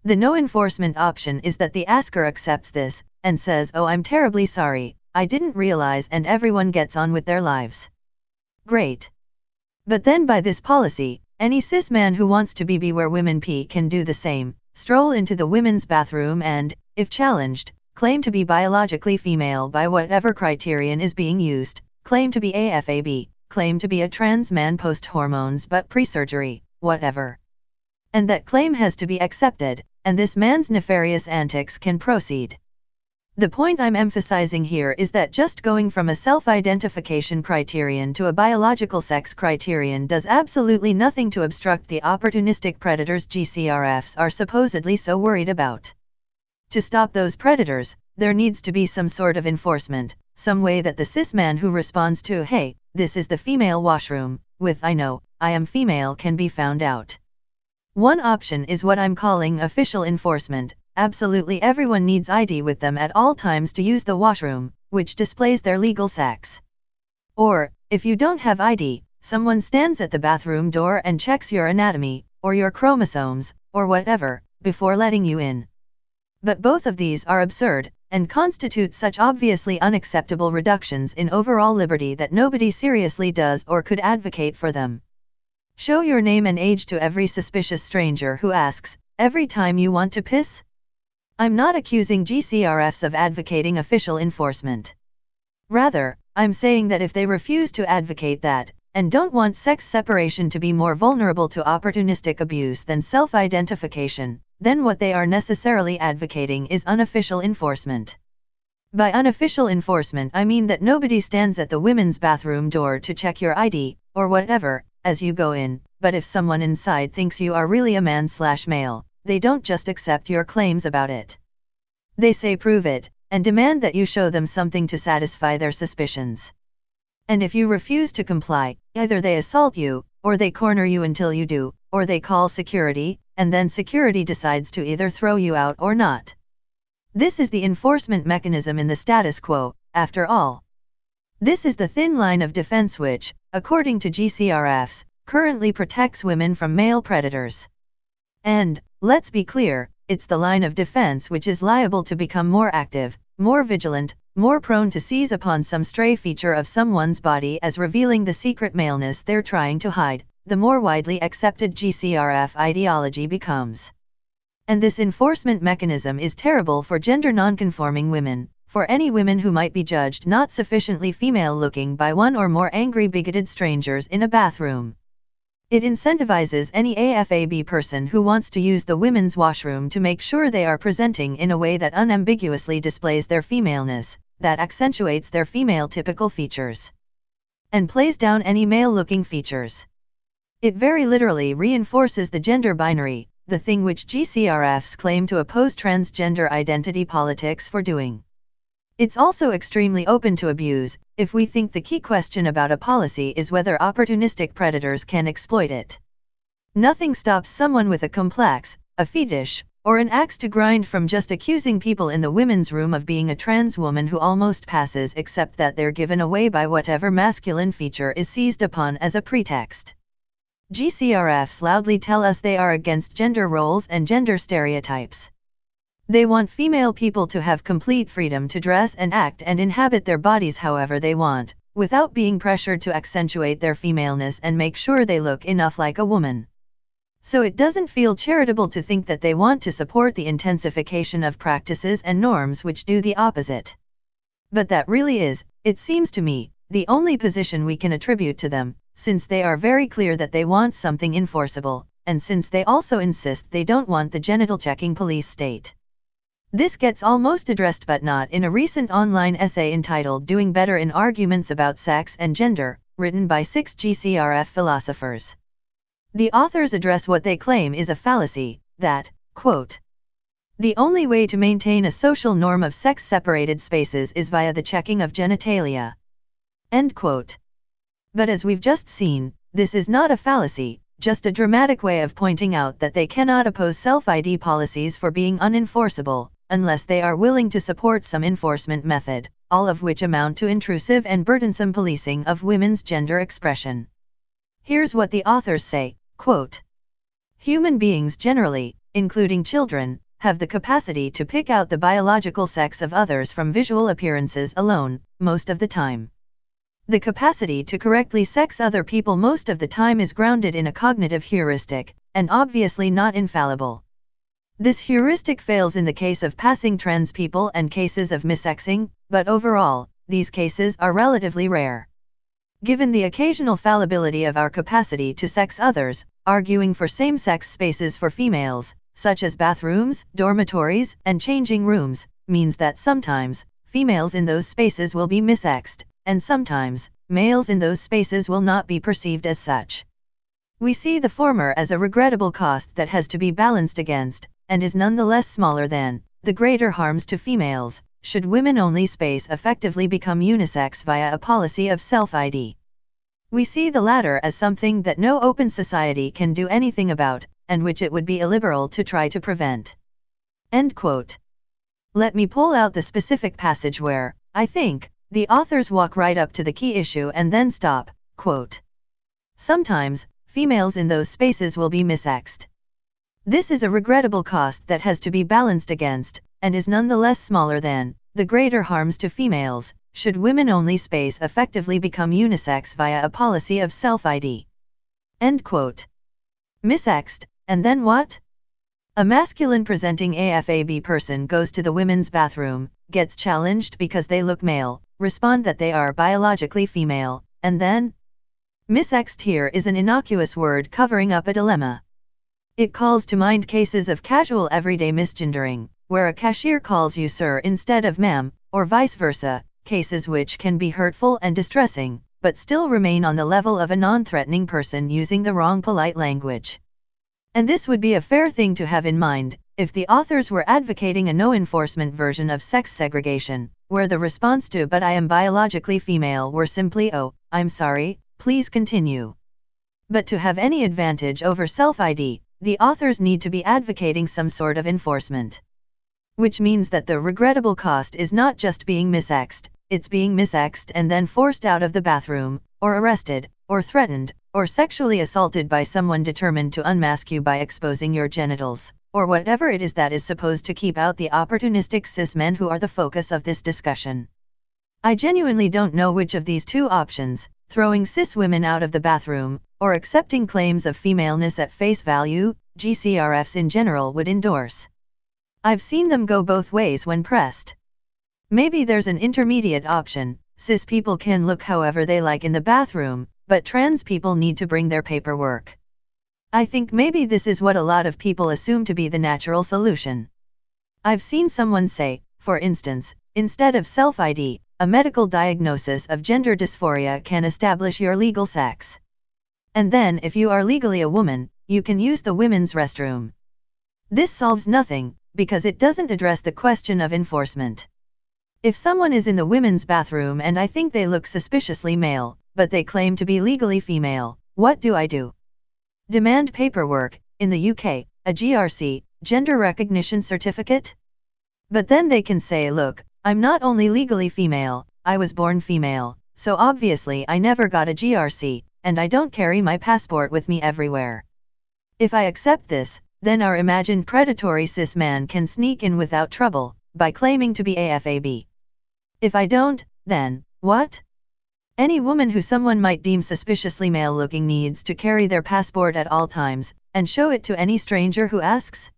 A: The no enforcement option is that the asker accepts this, and says oh I'm terribly sorry, I didn't realize and everyone gets on with their lives. Great. But then by this policy, any cis man who wants to be where women pee can do the same, stroll into the women's bathroom and, if challenged, claim to be biologically female by whatever criterion is being used, claim to be AFAB, claim to be a trans man post-hormones but pre-surgery, whatever. And that claim has to be accepted, and this man's nefarious antics can proceed. The point I'm emphasizing here is that just going from a self-identification criterion to a biological sex criterion does absolutely nothing to obstruct the opportunistic predators GCRFs are supposedly so worried about. To stop those predators, there needs to be some sort of enforcement, some way that the cis man who responds to hey, this is the female washroom, with I know, I am female can be found out. One option is what I'm calling official enforcement. Absolutely everyone needs ID with them at all times to use the washroom, which displays their legal sex. Or, if you don't have ID, someone stands at the bathroom door and checks your anatomy, or your chromosomes, or whatever, before letting you in. But both of these are absurd, and constitute such obviously unacceptable reductions in overall liberty that nobody seriously does or could advocate for them. Show your name and age to every suspicious stranger who asks, every time you want to piss? I'm not accusing GCRFs of advocating official enforcement. Rather, I'm saying that if they refuse to advocate that, and don't want sex separation to be more vulnerable to opportunistic abuse than self-identification, then what they are necessarily advocating is unofficial enforcement. By unofficial enforcement I mean that nobody stands at the women's bathroom door to check your ID, or whatever, as you go in, but if someone inside thinks you are really a man/male, they don't just accept your claims about it. They say prove it, and demand that you show them something to satisfy their suspicions. And if you refuse to comply, either they assault you, or they corner you until you do, or they call security, and then security decides to either throw you out or not. This is the enforcement mechanism in the status quo, after all. This is the thin line of defense which, according to GCRFs, currently protects women from male predators. And, let's be clear, it's the line of defense which is liable to become more active, more vigilant, more prone to seize upon some stray feature of someone's body as revealing the secret maleness they're trying to hide, the more widely accepted GCRF ideology becomes. And this enforcement mechanism is terrible for gender nonconforming women, for any women who might be judged not sufficiently female-looking by one or more angry bigoted strangers in a bathroom. It incentivizes any AFAB person who wants to use the women's washroom to make sure they are presenting in a way that unambiguously displays their femaleness, that accentuates their female-typical features, and plays down any male-looking features. It very literally reinforces the gender binary, the thing which GCRFs claim to oppose transgender identity politics for doing. It's also extremely open to abuse, if we think the key question about a policy is whether opportunistic predators can exploit it. Nothing stops someone with a complex, a fetish, or an axe to grind from just accusing people in the women's room of being a trans woman who almost passes, except that they're given away by whatever masculine feature is seized upon as a pretext. GCRFs loudly tell us they are against gender roles and gender stereotypes. They want female people to have complete freedom to dress and act and inhabit their bodies however they want, without being pressured to accentuate their femaleness and make sure they look enough like a woman. So it doesn't feel charitable to think that they want to support the intensification of practices and norms which do the opposite. But that really is, it seems to me, the only position we can attribute to them, since they are very clear that they want something enforceable, and since they also insist they don't want the genital-checking police state. This gets almost addressed but not in a recent online essay entitled Doing Better in Arguments About Sex and Gender, written by 6 GCRF philosophers. The authors address what they claim is a fallacy, that, quote, the only way to maintain a social norm of sex-separated spaces is via the checking of genitalia. End quote. But as we've just seen, this is not a fallacy, just a dramatic way of pointing out that they cannot oppose self-ID policies for being unenforceable, unless they are willing to support some enforcement method, all of which amount to intrusive and burdensome policing of women's gender expression. Here's what the authors say, quote, human beings generally, including children, have the capacity to pick out the biological sex of others from visual appearances alone, most of the time. The capacity to correctly sex other people most of the time is grounded in a cognitive heuristic, and obviously not infallible. This heuristic fails in the case of passing trans people and cases of missexing, but overall, these cases are relatively rare. Given the occasional fallibility of our capacity to sex others, arguing for same-sex spaces for females, such as bathrooms, dormitories, and changing rooms, means that sometimes, females in those spaces will be missexed, and sometimes, males in those spaces will not be perceived as such. We see the former as a regrettable cost that has to be balanced against, and is nonetheless smaller than, the greater harms to females, should women-only space effectively become unisex via a policy of self-ID. We see the latter as something that no open society can do anything about, and which it would be illiberal to try to prevent. End quote. Let me pull out the specific passage where, I think, the authors walk right up to the key issue and then stop, quote. Sometimes, females in those spaces will be missexed. This is a regrettable cost that has to be balanced against, and is nonetheless smaller than, the greater harms to females, should women-only space effectively become unisex via a policy of self-ID. End quote. Missexed, and then what? A masculine-presenting AFAB person goes to the women's bathroom, gets challenged because they look male, respond that they are biologically female, and then? Missexed here is an innocuous word covering up a dilemma. It calls to mind cases of casual everyday misgendering, where a cashier calls you sir instead of ma'am, or vice versa, cases which can be hurtful and distressing, but still remain on the level of a non-threatening person using the wrong polite language. And this would be a fair thing to have in mind, if the authors were advocating a no-enforcement version of sex segregation, where the response to "but I am biologically female" were simply "oh, I'm sorry, please continue." But to have any advantage over self-ID, the authors need to be advocating some sort of enforcement. Which means that the regrettable cost is not just being missexed, it's being missexed and then forced out of the bathroom, or arrested, or threatened, or sexually assaulted by someone determined to unmask you by exposing your genitals, or whatever it is that is supposed to keep out the opportunistic cis men who are the focus of this discussion. I genuinely don't know which of these two options, throwing cis women out of the bathroom, or accepting claims of femaleness at face value, GCRFs in general would endorse. I've seen them go both ways when pressed. Maybe there's an intermediate option. Cis people can look however they like in the bathroom, but trans people need to bring their paperwork. I think maybe this is what a lot of people assume to be the natural solution. I've seen someone say, for instance, instead of self-ID, a medical diagnosis of gender dysphoria can establish your legal sex. And then if you are legally a woman, you can use the women's restroom. This solves nothing, because it doesn't address the question of enforcement. If someone is in the women's bathroom and I think they look suspiciously male, but they claim to be legally female, what do I do? Demand paperwork, in the UK, a GRC, gender recognition certificate? But then they can say, look, I'm not only legally female, I was born female, so obviously I never got a GRC, and I don't carry my passport with me everywhere. If I accept this, then our imagined predatory cis man can sneak in without trouble, by claiming to be AFAB. If I don't, then, what? Any woman who someone might deem suspiciously male-looking needs to carry their passport at all times, and show it to any stranger who asks?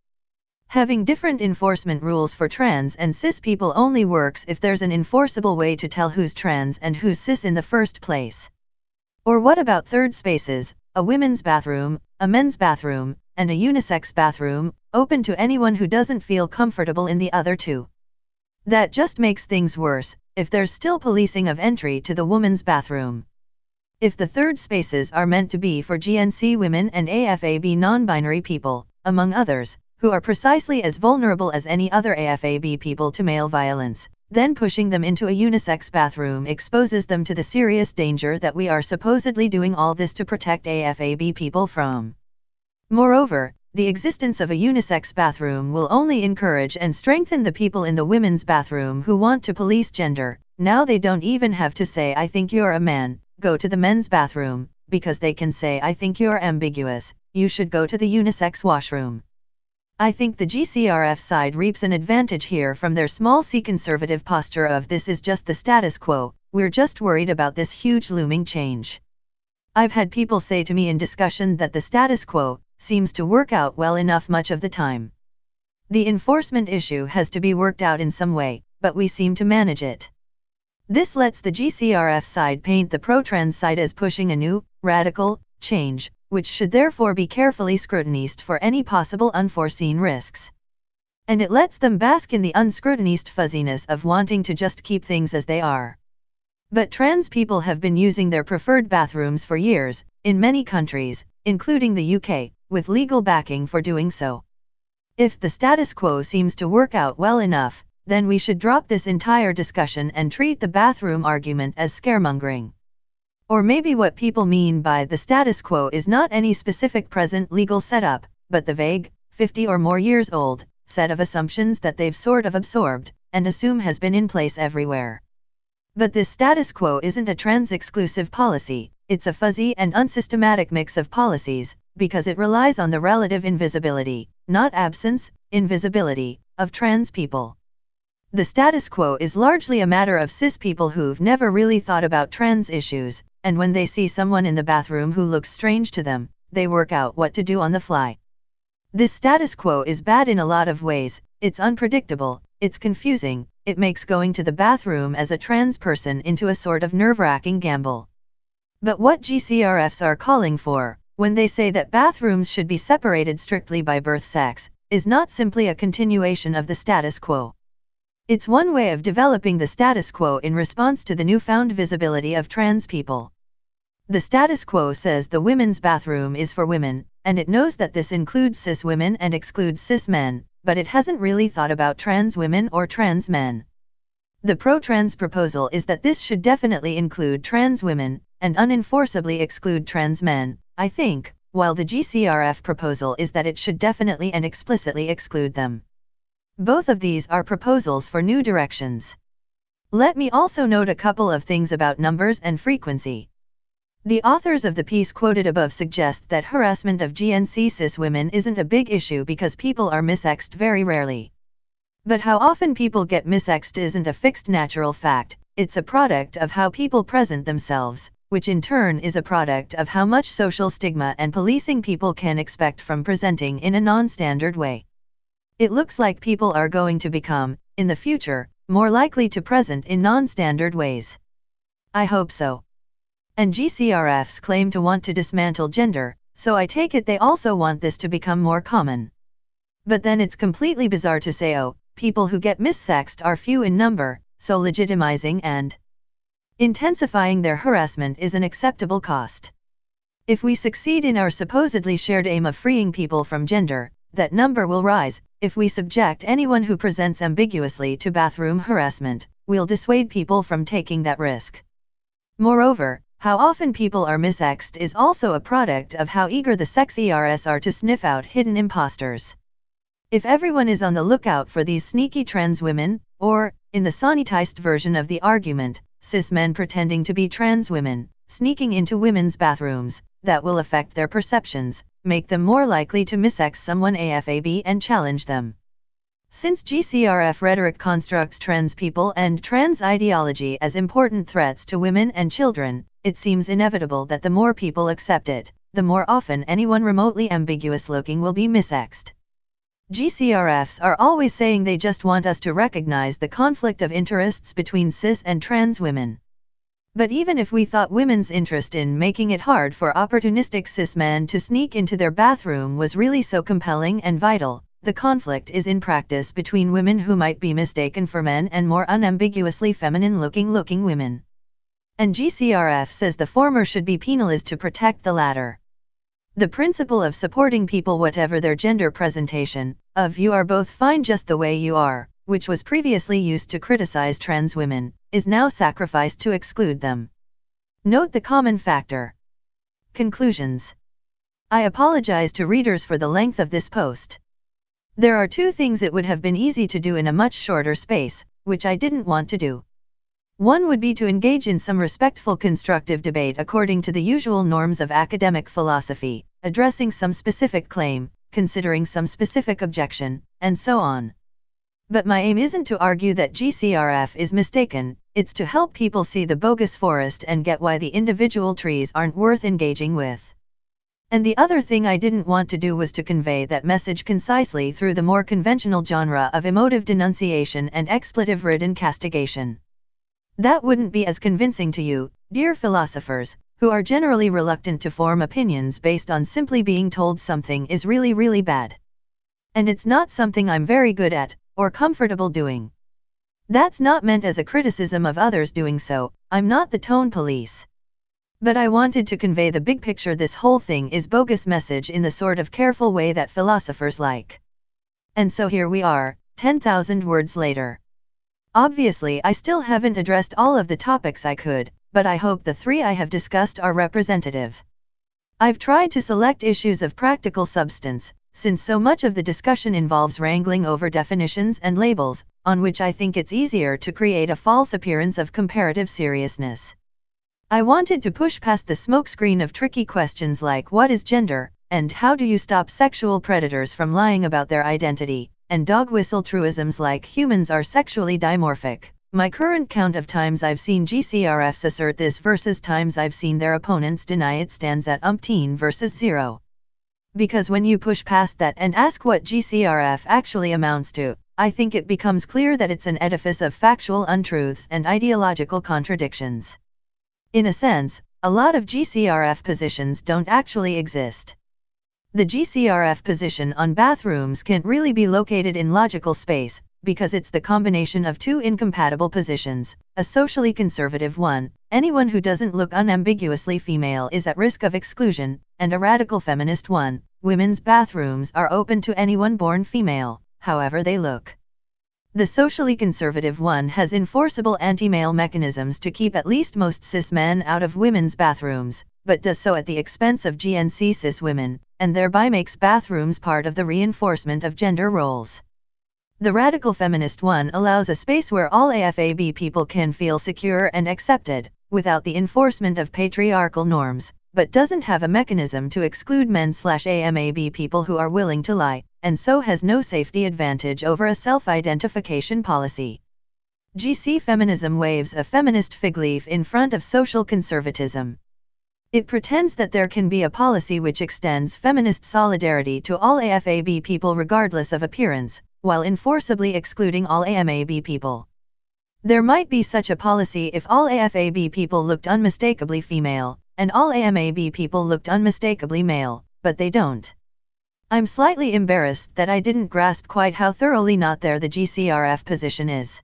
A: Having different enforcement rules for trans and cis people only works if there's an enforceable way to tell who's trans and who's cis in the first place. Or what about third spaces, a women's bathroom, a men's bathroom, and a unisex bathroom, open to anyone who doesn't feel comfortable in the other two? That just makes things worse, if there's still policing of entry to the woman's bathroom. If the third spaces are meant to be for GNC women and AFAB non-binary people, among others, who are precisely as vulnerable as any other AFAB people to male violence, then pushing them into a unisex bathroom exposes them to the serious danger that we are supposedly doing all this to protect AFAB people from. Moreover, the existence of a unisex bathroom will only encourage and strengthen the people in the women's bathroom who want to police gender. Now they don't even have to say I think you're a man, go to the men's bathroom, because they can say I think you're ambiguous, you should go to the unisex washroom. I think the GCRF side reaps an advantage here from their small c conservative posture of this is just the status quo, we're just worried about this huge looming change. I've had people say to me in discussion that the status quo seems to work out well enough much of the time. The enforcement issue has to be worked out in some way, but we seem to manage it. This lets the GCRF side paint the pro-trans side as pushing a new, radical, change, which should therefore be carefully scrutinized for any possible unforeseen risks. And it lets them bask in the unscrutinized fuzziness of wanting to just keep things as they are. But trans people have been using their preferred bathrooms for years, in many countries, including the UK, with legal backing for doing so. If the status quo seems to work out well enough, then we should drop this entire discussion and treat the bathroom argument as scaremongering. Or maybe what people mean by the status quo is not any specific present legal setup, but the vague, 50 or more years old, set of assumptions that they've sort of absorbed, and assume has been in place everywhere. But this status quo isn't a trans-exclusive policy, it's a fuzzy and unsystematic mix of policies, because it relies on the relative invisibility, not absence, invisibility, of trans people. The status quo is largely a matter of cis people who've never really thought about trans issues, and when they see someone in the bathroom who looks strange to them, they work out what to do on the fly. This status quo is bad in a lot of ways, it's unpredictable, it's confusing, it makes going to the bathroom as a trans person into a sort of nerve-wracking gamble. But what GCRFs are calling for, when they say that bathrooms should be separated strictly by birth sex, is not simply a continuation of the status quo. It's one way of developing the status quo in response to the newfound visibility of trans people. The status quo says the women's bathroom is for women, and it knows that this includes cis women and excludes cis men, but it hasn't really thought about trans women or trans men. The pro-trans proposal is that this should definitely include trans women, and unenforceably exclude trans men, I think, while the GCRF proposal is that it should definitely and explicitly exclude them. Both of these are proposals for new directions. Let me also note a couple of things about numbers and frequency. The authors of the piece quoted above suggest that harassment of GNC cis women isn't a big issue because people are misexed very rarely. But how often people get misexed isn't a fixed natural fact, it's a product of how people present themselves, which in turn is a product of how much social stigma and policing people can expect from presenting in a non-standard way. It looks like people are going to become, in the future, more likely to present in non-standard ways. I hope so. And GCRFs claim to want to dismantle gender, so I take it they also want this to become more common. But then it's completely bizarre to say, oh, people who get missexed are few in number, so legitimizing and intensifying their harassment is an acceptable cost. If we succeed in our supposedly shared aim of freeing people from gender, that number will rise. If we subject anyone who presents ambiguously to bathroom harassment, we'll dissuade people from taking that risk. Moreover, how often people are missexed is also a product of how eager the sex ERS are to sniff out hidden imposters. If everyone is on the lookout for these sneaky trans women, or, in the sanitized version of the argument, cis men pretending to be trans women, sneaking into women's bathrooms, that will affect their perceptions, make them more likely to missex someone AFAB and challenge them. Since GCRF rhetoric constructs trans people and trans ideology as important threats to women and children, it seems inevitable that the more people accept it, the more often anyone remotely ambiguous looking will be missexed. GCRFs are always saying they just want us to recognize the conflict of interests between cis and trans women. But even if we thought women's interest in making it hard for opportunistic cis men to sneak into their bathroom was really so compelling and vital, the conflict is in practice between women who might be mistaken for men and more unambiguously feminine-looking women. And GCRF says the former should be penalized to protect the latter. The principle of supporting people whatever their gender presentation, of you are both fine just the way you are, which was previously used to criticize trans women, is now sacrificed to exclude them. Note the common factor. Conclusions. I apologize to readers for the length of this post. There are two things it would have been easy to do in a much shorter space, which I didn't want to do. One would be to engage in some respectful constructive debate according to the usual norms of academic philosophy, addressing some specific claim, considering some specific objection, and so on. But my aim isn't to argue that GCRF is mistaken, it's to help people see the bogus forest and get why the individual trees aren't worth engaging with. And the other thing I didn't want to do was to convey that message concisely through the more conventional genre of emotive denunciation and expletive-ridden castigation. That wouldn't be as convincing to you, dear philosophers, who are generally reluctant to form opinions based on simply being told something is really, really bad. And it's not something I'm very good at, or comfortable doing. That's not meant as a criticism of others doing so, I'm not the tone police. But I wanted to convey the big picture this whole thing is bogus message in the sort of careful way that philosophers like. And so here we are, 10,000 words later. Obviously I still haven't addressed all of the topics I could, but I hope the three I have discussed are representative. I've tried to select issues of practical substance, since so much of the discussion involves wrangling over definitions and labels, on which I think it's easier to create a false appearance of comparative seriousness. I wanted to push past the smokescreen of tricky questions like what is gender, and how do you stop sexual predators from lying about their identity, and dog whistle truisms like humans are sexually dimorphic. My current count of times I've seen GCRFs assert this versus times I've seen their opponents deny it stands at umpteen versus 0. Because when you push past that and ask what GCRF actually amounts to, I think it becomes clear that it's an edifice of factual untruths and ideological contradictions. In a sense, a lot of GCRF positions don't actually exist. The GCRF position on bathrooms can't really be located in logical space, because it's the combination of two incompatible positions, a socially conservative one, anyone who doesn't look unambiguously female is at risk of exclusion, and a radical feminist one, women's bathrooms are open to anyone born female, however they look. The socially conservative one has enforceable anti-male mechanisms to keep at least most cis men out of women's bathrooms, but does so at the expense of GNC cis women, and thereby makes bathrooms part of the reinforcement of gender roles. The radical feminist one allows a space where all AFAB people can feel secure and accepted, without the enforcement of patriarchal norms, but doesn't have a mechanism to exclude men/AMAB people who are willing to lie, and so has no safety advantage over a self-identification policy. GC feminism waves a feminist fig leaf in front of social conservatism. It pretends that there can be a policy which extends feminist solidarity to all AFAB people regardless of appearance, while enforceably excluding all AMAB people. There might be such a policy if all AFAB people looked unmistakably female, and all AMAB people looked unmistakably male, but they don't. I'm slightly embarrassed that I didn't grasp quite how thoroughly not there the GCRF position is.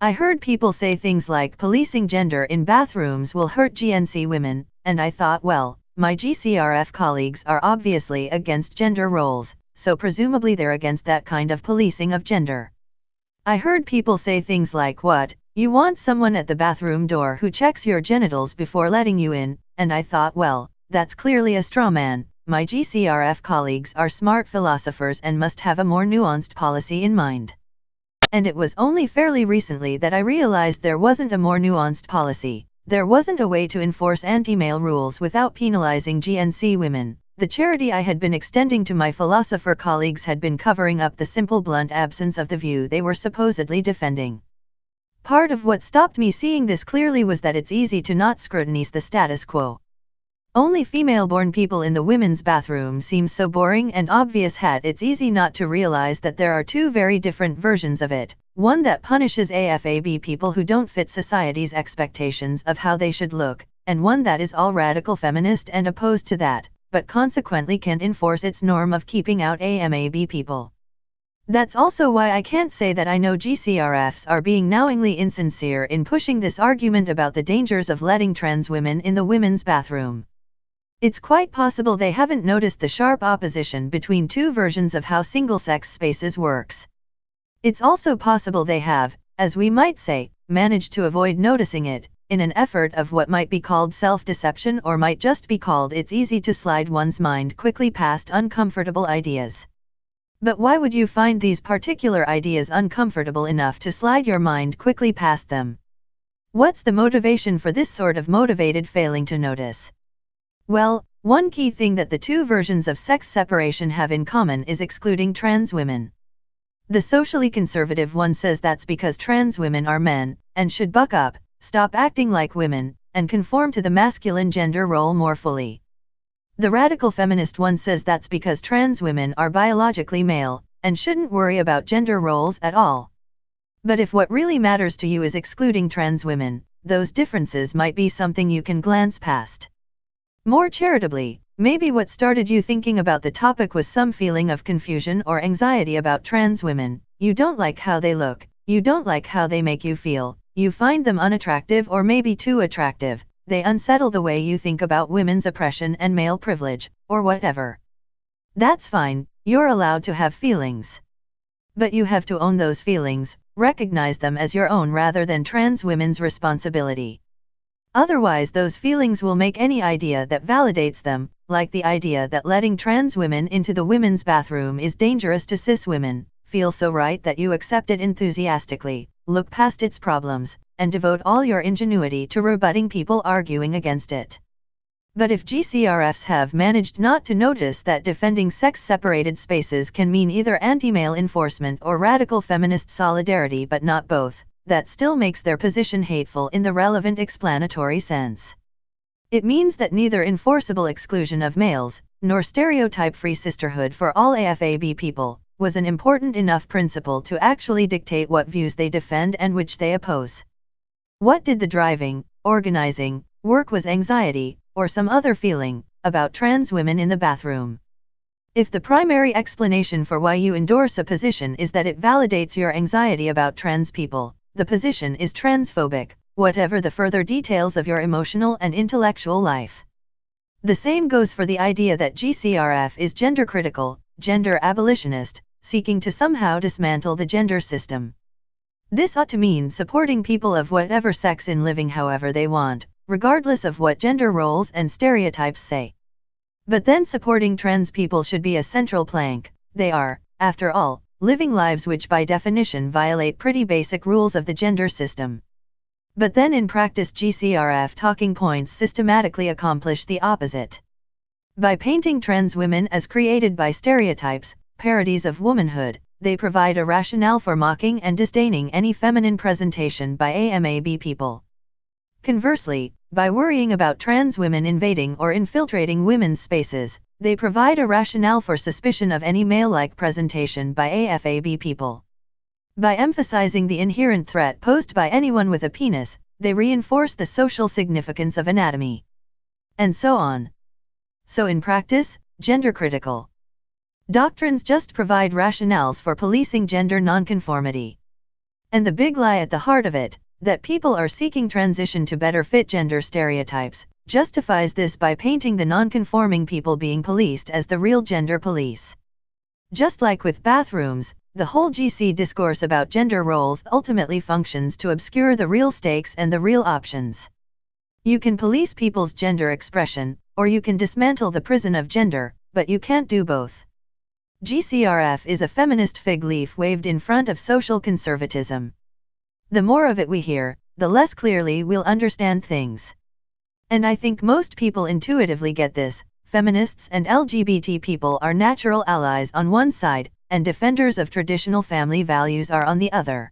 A: I heard people say things like policing gender in bathrooms will hurt GNC women, and I thought, well, my GCRF colleagues are obviously against gender roles, so presumably they're against that kind of policing of gender. I heard people say things like, what, you want someone at the bathroom door who checks your genitals before letting you in, and I thought, well, that's clearly a straw man. My GCRF colleagues are smart philosophers and must have a more nuanced policy in mind. And it was only fairly recently that I realized there wasn't a more nuanced policy. There wasn't a way to enforce anti-male rules without penalizing GNC women. The charity I had been extending to my philosopher colleagues had been covering up the simple blunt absence of the view they were supposedly defending. Part of what stopped me seeing this clearly was that it's easy to not scrutinize the status quo. Only female-born people in the women's bathroom seems so boring and obvious. It's easy not to realize that there are two very different versions of it, one that punishes AFAB people who don't fit society's expectations of how they should look, and one that is all radical feminist and opposed to that, but consequently can't enforce its norm of keeping out AMAB people. That's also why I can't say that I know GCRFs are being knowingly insincere in pushing this argument about the dangers of letting trans women in the women's bathroom. It's quite possible they haven't noticed the sharp opposition between two versions of how single-sex spaces works. It's also possible they have, as we might say, managed to avoid noticing it, in an effort of what might be called self-deception or might just be called it's easy to slide one's mind quickly past uncomfortable ideas. But why would you find these particular ideas uncomfortable enough to slide your mind quickly past them? What's the motivation for this sort of motivated failing to notice? Well, one key thing that the two versions of sex separation have in common is excluding trans women. The socially conservative one says that's because trans women are men, and should buck up, stop acting like women, and conform to the masculine gender role more fully. The radical feminist one says that's because trans women are biologically male, and shouldn't worry about gender roles at all. But if what really matters to you is excluding trans women, those differences might be something you can glance past. More charitably, maybe what started you thinking about the topic was some feeling of confusion or anxiety about trans women. You don't like how they look, you don't like how they make you feel, you find them unattractive or maybe too attractive, they unsettle the way you think about women's oppression and male privilege, or whatever. That's fine, you're allowed to have feelings. But you have to own those feelings, recognize them as your own rather than trans women's responsibility. Otherwise those feelings will make any idea that validates them, like the idea that letting trans women into the women's bathroom is dangerous to cis women, feel so right that you accept it enthusiastically, look past its problems, and devote all your ingenuity to rebutting people arguing against it. But if GCRFs have managed not to notice that defending sex-separated spaces can mean either anti-male enforcement or radical feminist solidarity but not both, that still makes their position hateful in the relevant explanatory sense. It means that neither enforceable exclusion of males, nor stereotype-free sisterhood for all AFAB people, was an important enough principle to actually dictate what views they defend and which they oppose. What did the driving, organizing, work was anxiety, or some other feeling, about trans women in the bathroom? If the primary explanation for why you endorse a position is that it validates your anxiety about trans people, the position is transphobic, whatever the further details of your emotional and intellectual life. The same goes for the idea that GCRF is gender critical, gender abolitionist, seeking to somehow dismantle the gender system. This ought to mean supporting people of whatever sex in living however they want, regardless of what gender roles and stereotypes say. But then supporting trans people should be a central plank. They are, after all, living lives which by definition violate pretty basic rules of the gender system. But then in practice GCRF talking points systematically accomplish the opposite. By painting trans women as created by stereotypes, parodies of womanhood, they provide a rationale for mocking and disdaining any feminine presentation by AMAB people. Conversely, by worrying about trans women invading or infiltrating women's spaces, they provide a rationale for suspicion of any male-like presentation by AFAB people. By emphasizing the inherent threat posed by anyone with a penis, they reinforce the social significance of anatomy. And so on. So in practice, gender-critical doctrines just provide rationales for policing gender nonconformity. And the big lie at the heart of it, that people are seeking transition to better fit gender stereotypes, justifies this by painting the nonconforming people being policed as the real gender police. Just like with bathrooms, the whole GC discourse about gender roles ultimately functions to obscure the real stakes and the real options. You can police people's gender expression, or you can dismantle the prison of gender, but you can't do both. GCRF is a feminist fig leaf waved in front of social conservatism. The more of it we hear, the less clearly we'll understand things. And I think most people intuitively get this. Feminists and LGBT people are natural allies on one side, and defenders of traditional family values are on the other.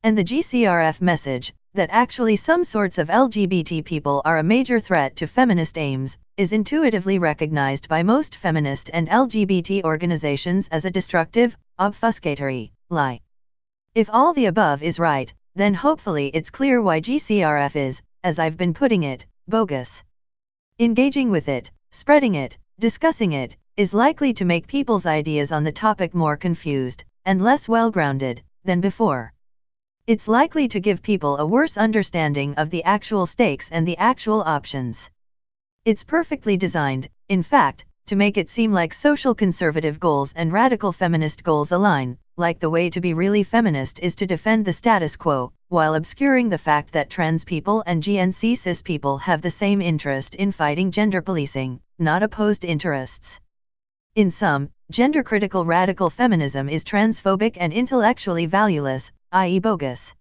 A: And the GCRF message, that actually some sorts of LGBT people are a major threat to feminist aims, is intuitively recognized by most feminist and LGBT organizations as a destructive, obfuscatory lie. If all the above is right, then hopefully it's clear why GCRF is, as I've been putting it, bogus. Engaging with it, spreading it, discussing it, is likely to make people's ideas on the topic more confused, and less well-grounded, than before. It's likely to give people a worse understanding of the actual stakes and the actual options. It's perfectly designed, in fact, to make it seem like social conservative goals and radical feminist goals align, like the way to be really feminist is to defend the status quo, while obscuring the fact that trans people and GNC cis people have the same interest in fighting gender policing, not opposed interests. In sum, gender-critical radical feminism is transphobic and intellectually valueless, i.e. bogus.